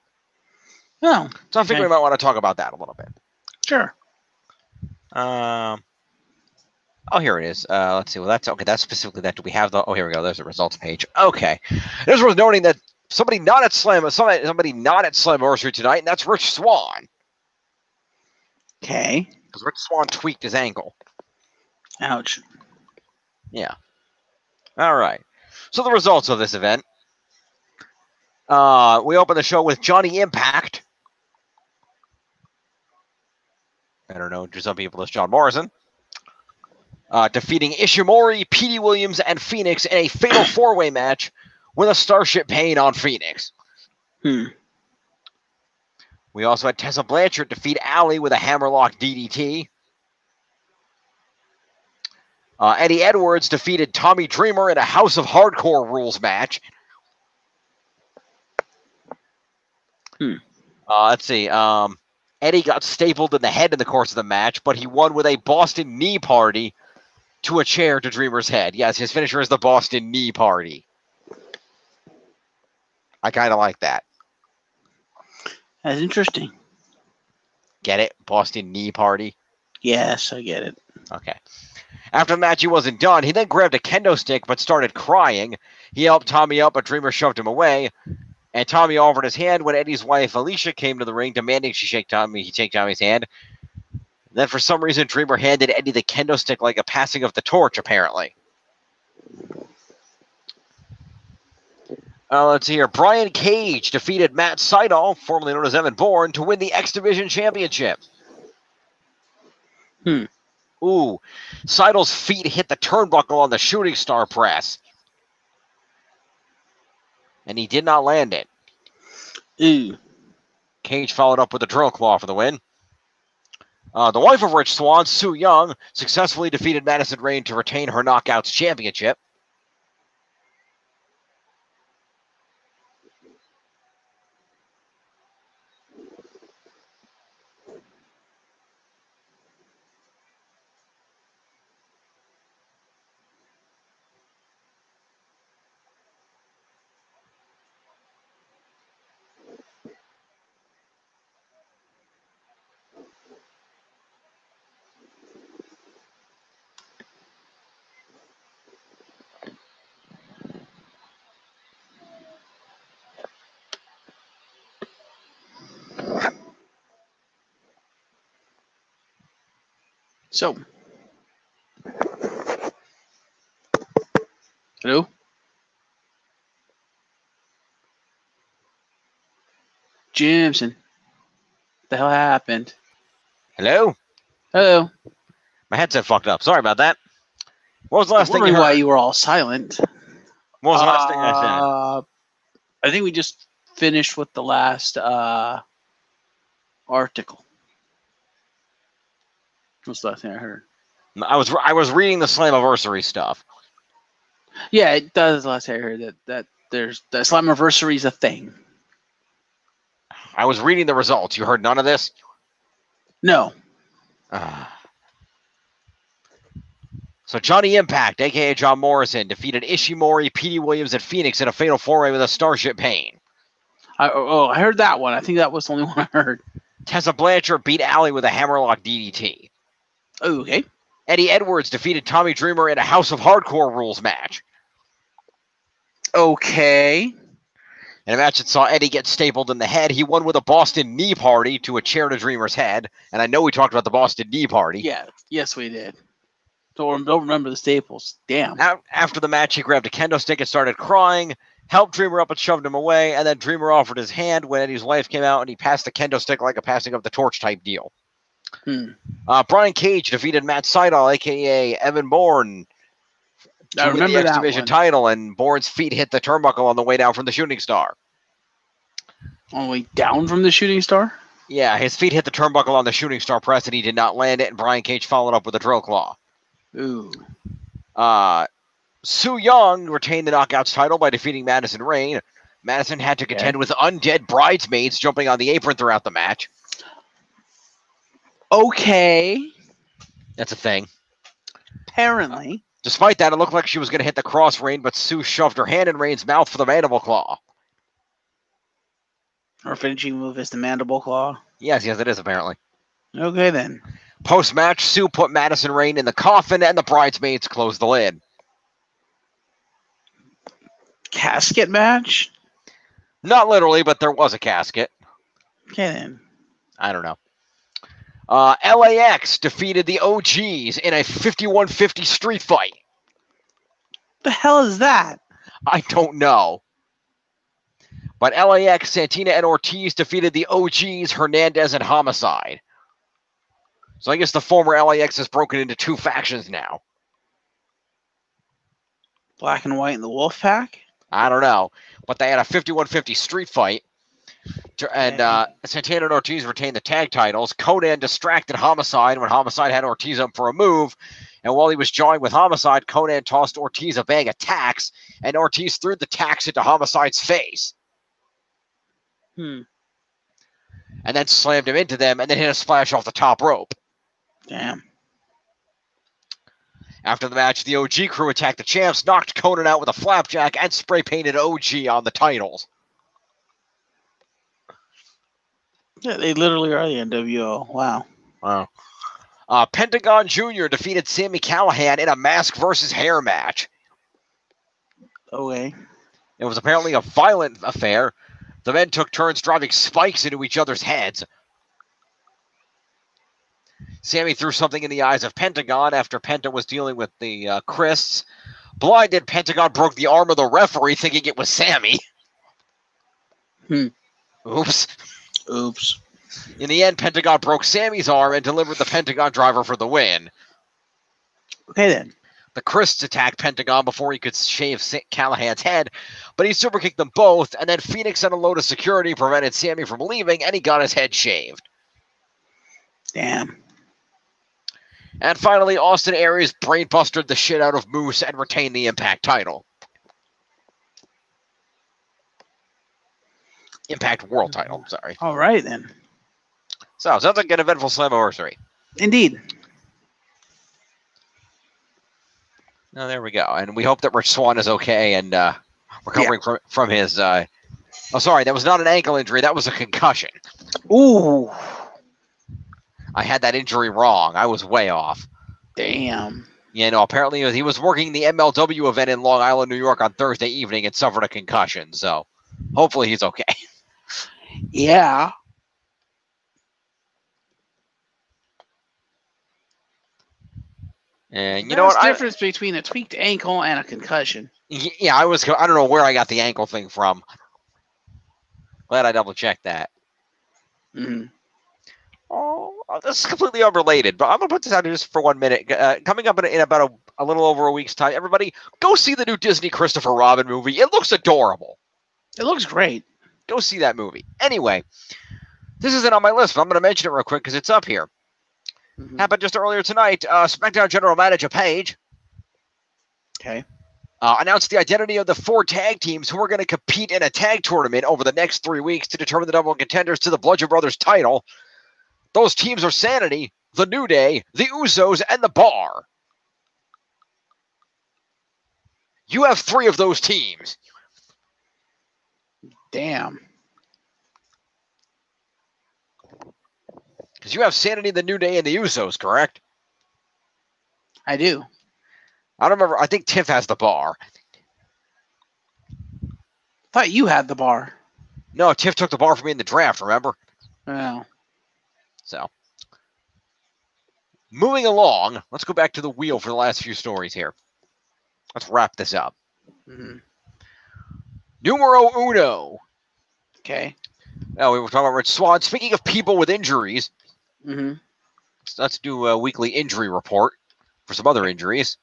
Oh. So I think we might want to talk about that a little bit. Sure. Oh, here it is. Let's see. Well, that's okay. That's specifically that. Do we have the... Oh, here we go. There's the results page. Okay. This was noting that somebody not at Slammiversary tonight, and that's Rich Swann. Okay. Because Rich Swann tweaked his ankle. Ouch. Yeah. All right. So the results of this event. We open the show with Johnny Impact. I don't know, to some people it's John Morrison. Defeating Ishimori, Petey Williams, and Phoenix in a fatal four-way match with a Starship Pain on Phoenix. We also had Tessa Blanchard defeat Allie with a hammerlock DDT. Eddie Edwards defeated Tommy Dreamer in a House of Hardcore rules match. Let's see. Eddie got stapled in the head in the course of the match, but he won with a Boston Knee Party to a chair to Dreamer's head. Yes, his finisher is the Boston Knee Party. I kind of like that. That's interesting. Get it? Boston Knee Party? Yes, I get it. Okay. After the match, he wasn't done. He then grabbed a kendo stick but started crying. He helped Tommy up, but Dreamer shoved him away. And Tommy offered his hand when Eddie's wife, Alicia, came to the ring, demanding he take Tommy's hand. Then, for some reason, Dreamer handed Eddie the kendo stick like a passing of the torch, apparently. Let's see here. Brian Cage defeated Matt Sydal, formerly known as Evan Bourne, to win the X Division Championship. Ooh. Sydal's feet hit the turnbuckle on the shooting star press. And he did not land it. Ooh. Cage followed up with a drill claw for the win. The wife of Rich Swann, Sue Young, successfully defeated Madison Rayne to retain her Knockouts Championship. So. Hello? Jameson. What the hell happened? Hello? Hello. My headset fucked up. Sorry about that. What was the last thing you heard? Why you were all silent. What was the last thing I said? I think we just finished with the last article. What's the last thing I heard? I was reading the Slammiversary stuff. Yeah, it does. The last thing I heard that there's that Slammiversary is a thing. I was reading the results. You heard none of this? No. So Johnny Impact, a.k.a. John Morrison, defeated Ishimori, Petey Williams, and Phoenix in a fatal four-way with a Starship Pain. I heard that one. I think that was the only one I heard. Tessa Blanchard beat Allie with a hammerlock DDT. Oh, okay. Eddie Edwards defeated Tommy Dreamer in a House of Hardcore rules match. Okay. In a match that saw Eddie get stapled in the head, he won with a Boston Knee Party to a chair to Dreamer's head. And I know we talked about the Boston Knee Party. Yeah, yes, we did. Don't remember the staples. Damn. After the match, he grabbed a kendo stick and started crying, helped Dreamer up and shoved him away, and then Dreamer offered his hand when Eddie's wife came out, and he passed the kendo stick like a passing of the torch type deal. Brian Cage defeated Matt Sydal, a.k.a. Evan Bourne, to win the X Division title, and Bourne's feet hit the turnbuckle on the way down from the shooting star. On the way down from the shooting star? Yeah, his feet hit the turnbuckle on the shooting star press, and he did not land it, and Brian Cage followed up with a drill claw. Ooh. Sue Young retained the Knockouts title by defeating Madison Rayne. Madison had to contend with undead bridesmaids jumping on the apron throughout the match. Okay. That's a thing. Apparently. Despite that, it looked like she was going to hit the cross Rayne, but Sue shoved her hand in Rayne's mouth for the mandible claw. Her finishing move is the mandible claw? Yes, it is, apparently. Okay, then. Post-match, Sue put Madison Rayne in the coffin, and the bridesmaids closed the lid. Casket match? Not literally, but there was a casket. Okay, then. I don't know. LAX defeated the OGs in a 51-50 street fight. The hell is that? I don't know. But LAX, Santina, and Ortiz defeated the OGs, Hernandez, and Homicide. So I guess the former LAX has broken into two factions now. Black and White and the Wolf Pack? I don't know. But they had a 51-50 street fight. And Santana and Ortiz retained the tag titles. Conan distracted Homicide when Homicide had Ortiz up for a move. And while he was jawing with Homicide, Conan tossed Ortiz a bag of tacks, and Ortiz threw the tacks into Homicide's face. Hmm. And then slammed him into them, and then hit a splash off the top rope. Damn. After the match, the OG crew attacked the champs, knocked Conan out with a flapjack, and spray-painted OG on the titles. Yeah, they literally are the NWO. Wow. Wow. Pentagon Jr. defeated Sami Callihan in a mask versus hair match. Okay. It was apparently a violent affair. The men took turns driving spikes into each other's heads. Sammy threw something in the eyes of Pentagon after Penta was dealing with the Chris. Blinded, Pentagon broke the arm of the referee, thinking it was Sammy. Oops. In the end, Pentagon broke Sammy's arm and delivered the Pentagon driver for the win. Okay, then. The Chris attacked Pentagon before he could shave Callahan's head, but he super kicked them both, and then Phoenix and a load of security prevented Sammy from leaving, and he got his head shaved. Damn. And finally, Austin Aries brainbustered the shit out of Moose and retained the Impact title. Impact World title, sorry. All right, then. So, sounds like an eventful Slammiversary. Indeed. Oh, there we go. And we hope that Rich Swann is okay and recovering from his... oh, sorry, that was not an ankle injury. That was a concussion. Ooh. I had that injury wrong. I was way off. Damn. Yeah, no, apparently he was working the MLW event in Long Island, New York on Thursday evening and suffered a concussion. So hopefully he's okay. Yeah. And you know what? There's a difference between a tweaked ankle and a concussion. Yeah, I don't know where I got the ankle thing from. Glad I double checked that. Mm-hmm. Oh, this is completely unrelated, but I'm going to put this out here just for 1 minute. Coming up in about a little over a week's time, everybody, go see the new Disney Christopher Robin movie. It looks adorable. It looks great. Go see that movie. Anyway, this isn't on my list, but I'm going to mention it real quick because it's up here. Mm-hmm. Happened just earlier tonight. SmackDown General Manager Paige announced the identity of the 4 tag teams who are going to compete in a tag tournament over the next 3 weeks to determine the number 1 contenders to the Bludgeon Brothers title. Those teams are Sanity, The New Day, The Usos, and The Bar. You have 3 of those teams. Damn. Because you have Sanity, The New Day, and The Usos, correct? I do. I don't remember. I think Tiff has The Bar. Thought you had The Bar. No, Tiff took The Bar from me in the draft, remember? Oh. So, moving along, let's go back to the wheel for the last few stories here. Let's wrap this up. Mm-hmm. Numero uno. Okay. Now, we were talking about Rich Swann. Speaking of people with injuries, mm-hmm. let's do a weekly injury report for some other injuries.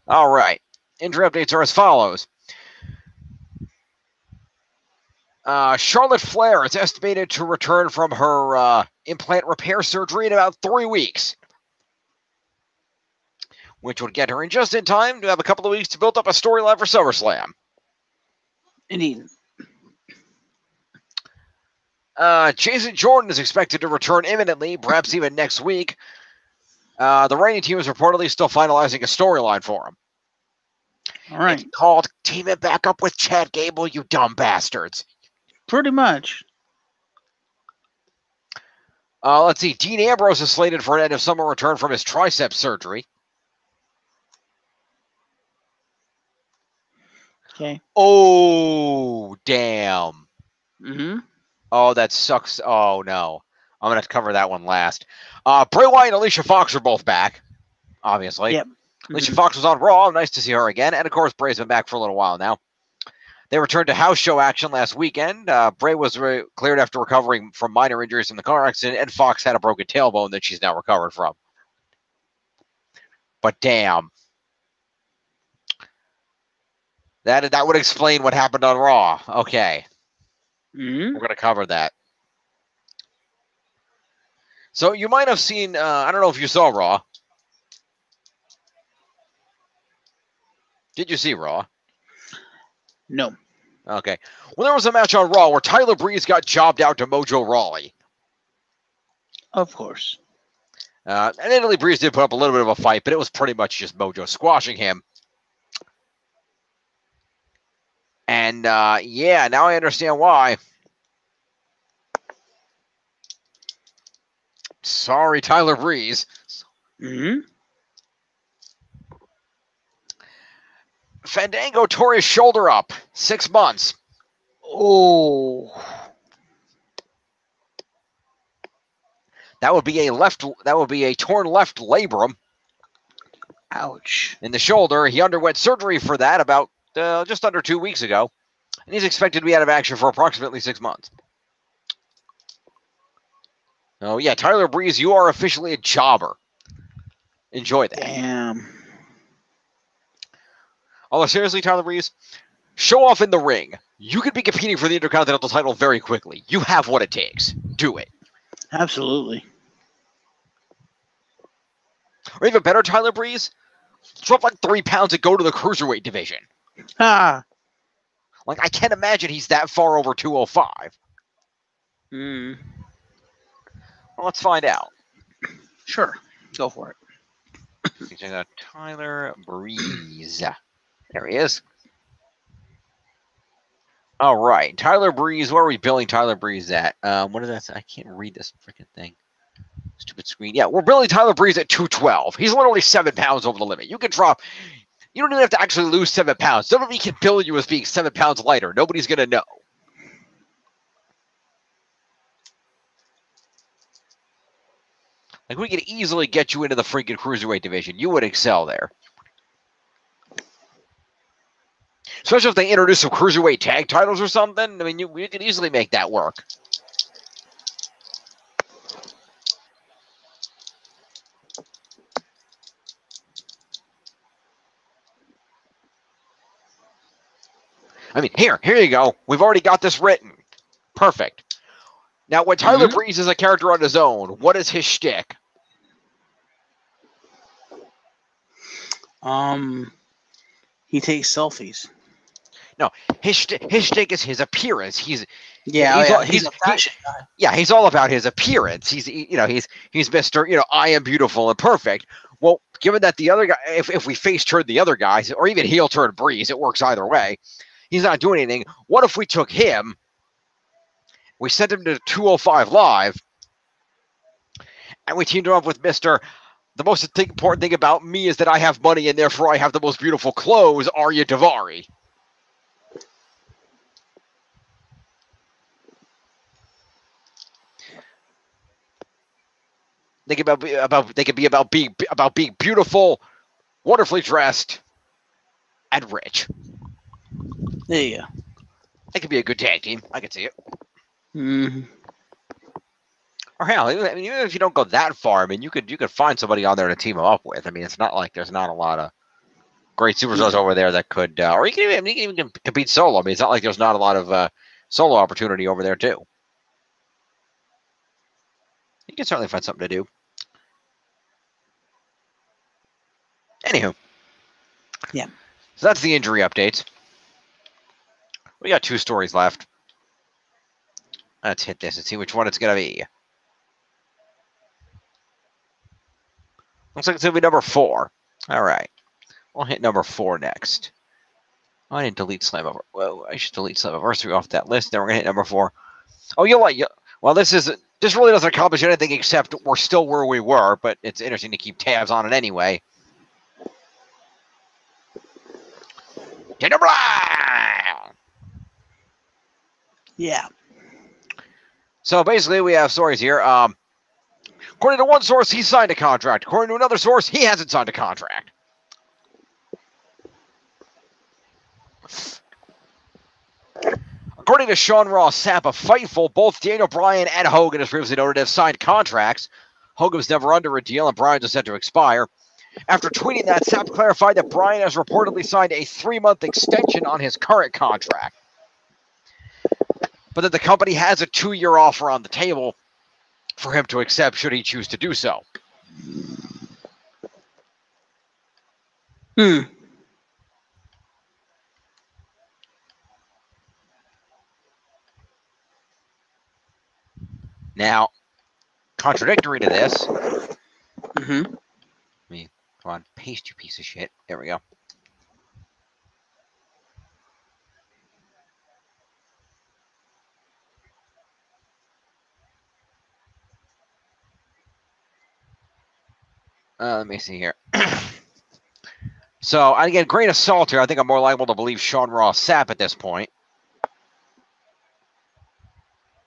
All right. Injury updates are as follows. Charlotte Flair is estimated to return from her implant repair surgery in about 3 weeks, which would get her in just in time to have a couple of weeks to build up a storyline for SummerSlam. Indeed. Jason Jordan is expected to return imminently, perhaps even next week. The reigning team is reportedly still finalizing a storyline for him. All right. It's called Team It Back Up with Chad Gable, you dumb bastards. Pretty much. Let's see. Dean Ambrose is slated for an end of summer return from his tricep surgery. Okay. Oh, damn. Mm-hmm. Oh, that sucks. Oh, no. I'm going to cover that one last. Bray Wyatt and Alicia Fox are both back, obviously. Yep. Alicia Fox was on Raw. Nice to see her again. And, of course, Bray's been back for a little while now. They returned to house show action last weekend. Bray was cleared after recovering from minor injuries in the car accident, and Fox had a broken tailbone that she's now recovered from. But damn. That would explain what happened on Raw. Okay. Mm-hmm. We're going to cover that. So you might have seen, I don't know if you saw Raw. Did you see Raw? No. Okay. Well, there was a match on Raw where Tyler Breeze got jobbed out to Mojo Rawley. Of course. And Italy Breeze did put up a little bit of a fight, but it was pretty much just Mojo squashing him. And, yeah, now I understand why. Sorry, Tyler Breeze. Mm-hmm. Fandango tore his shoulder up. 6 months. Oh. That would be a torn left labrum Ouch. in the shoulder. He underwent surgery for that about just under 2 weeks ago, and he's expected to be out of action for approximately 6 months. Oh yeah, Tyler Breeze, you are officially a jobber. Enjoy that. Damn. Although seriously, Tyler Breeze, show off in the ring. You could be competing for the Intercontinental title very quickly. You have what it takes. Do it. Absolutely. Or even better, Tyler Breeze, drop like 3 pounds and go to the Cruiserweight division. Ah. Like, I can't imagine he's that far over 205. Hmm. Well, let's find out. Sure. Go for it. Tyler Breeze. There he is. All right. Tyler Breeze. Where are we billing Tyler Breeze at? What is that? I can't read this freaking thing. Stupid screen. Yeah, we're billing Tyler Breeze at 212. He's literally 7 pounds over the limit. You can drop. You don't even have to actually lose 7 pounds. Nobody can bill you as being 7 pounds lighter. Nobody's going to know. Like, we could easily get you into the freaking Cruiserweight division. You would excel there. Especially if they introduce some Cruiserweight tag titles or something. I mean, we could easily make that work. I mean, here you go. We've already got this written. Perfect. Now, when Tyler Breeze is a character on his own, what is his shtick? He takes selfies. No, his shtick is his appearance. He's a fashion guy. Yeah, he's all about his appearance. He's Mr. I am beautiful and perfect. Well, given that the other guy, if we face turn the other guys, or even heel turn Breeze, it works either way. He's not doing anything. What if we took him, we sent him to 205 Live, and we teamed him up with Mr. The most important thing about me is that I have money, and therefore I have the most beautiful clothes, Arya Davari. They could be about being beautiful, wonderfully dressed, and rich. There you go. That could be a good tag team. I could see it. Mm-hmm. Or hell, even if you don't go that far, I mean, you could find somebody on there to team them up with. I mean, it's not like there's not a lot of great superstars over there that could, or you can even compete solo. I mean, it's not like there's not a lot of solo opportunity over there too. You can certainly find something to do. Anywho. Yeah. So that's the injury updates. We got 2 stories left. Let's hit this and see which one it's going to be. Looks like it's going to be number 4. All right. We'll hit number 4 next. Oh, I didn't delete Slammiversary. Well, I should delete Slammiversary off that list. Then we're going to hit number 4. Oh, you know what? Well, this really doesn't accomplish anything except we're still where we were, but it's interesting to keep tabs on it anyway. Jinder Mahal! Yeah. So basically, we have stories here. According to one source, he signed a contract. According to another source, he hasn't signed a contract. According to Sean Ross Sapp of Fightful, both Daniel Bryan and Hogan, as previously noted, have signed contracts. Hogan was never under a deal, and Bryan's is set to expire. After tweeting that, Sapp clarified that Bryan has reportedly signed a 3-month extension on his current contract, but that the company has a 2-year offer on the table for him to accept should he choose to do so. Now, contradictory to this, Mm-hmm. come on, paste, you piece of shit. There we go. Let me see here. So, again, grain of salt here. I think I'm more liable to believe Sean Ross Sapp at this point.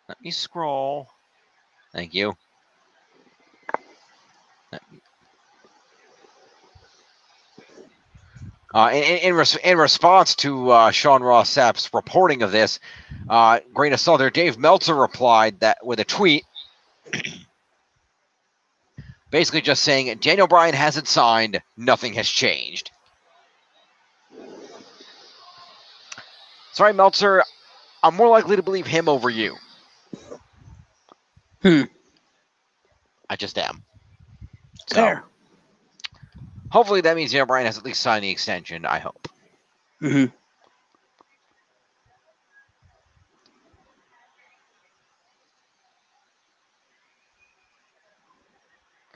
Let me scroll. Thank you. In response to Sean Ross Sapp's reporting of this, grain of salt there, Dave Meltzer replied that with a tweet, basically just saying, Daniel Bryan hasn't signed, nothing has changed. Sorry, Meltzer, I'm more likely to believe him over you. I just am. So, Fair. hopefully that means Daniel Bryan has at least signed the extension, I hope. Mm-hmm.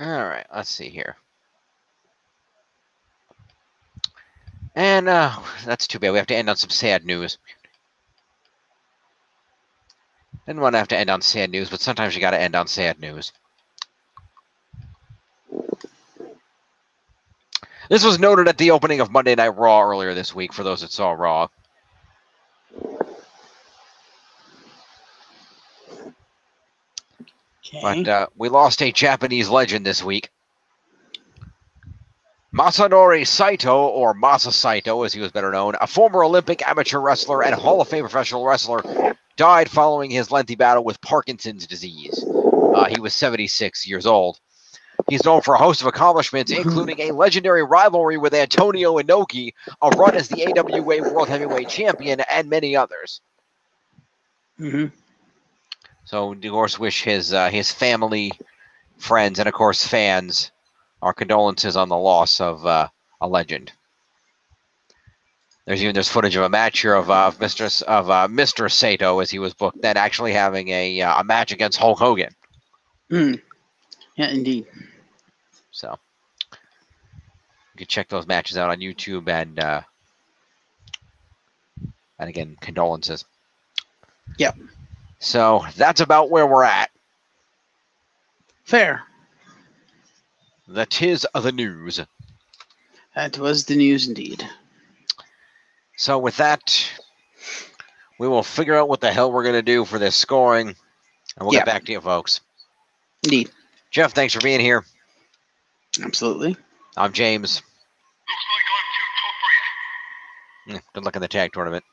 All right, let's see here. And that's too bad. We have to end on some sad news. Didn't want to have to end on sad news, but sometimes you got to end on sad news. This was noted at the opening of Monday Night Raw earlier this week, for those that saw Raw. Okay. But we lost a Japanese legend this week. Masanori Saito, or Masa Saito as he was better known, a former Olympic amateur wrestler and Hall of Fame professional wrestler, died following his lengthy battle with Parkinson's disease. He was 76 years old. He's known for a host of accomplishments, including a legendary rivalry with Antonio Inoki, a run as the AWA World Heavyweight Champion, and many others. Mm-hmm. So, of course, wish his family, friends, and, of course, fans our condolences on the loss of a legend. There's footage of a match here of Mr. Sato as he was booked, then actually having a match against Hulk Hogan. Yeah, indeed. So you can check those matches out on YouTube, and again, condolences. Yep. So that's about where we're at. Fair. That is the news. That was the news indeed. So with that, we will figure out what the hell we're going to do for this scoring, and we'll get back to you, folks. Indeed. Jeff, thanks for being here. Absolutely. I'm James. Looks like I'm too tough for you. Good luck in the tag tournament.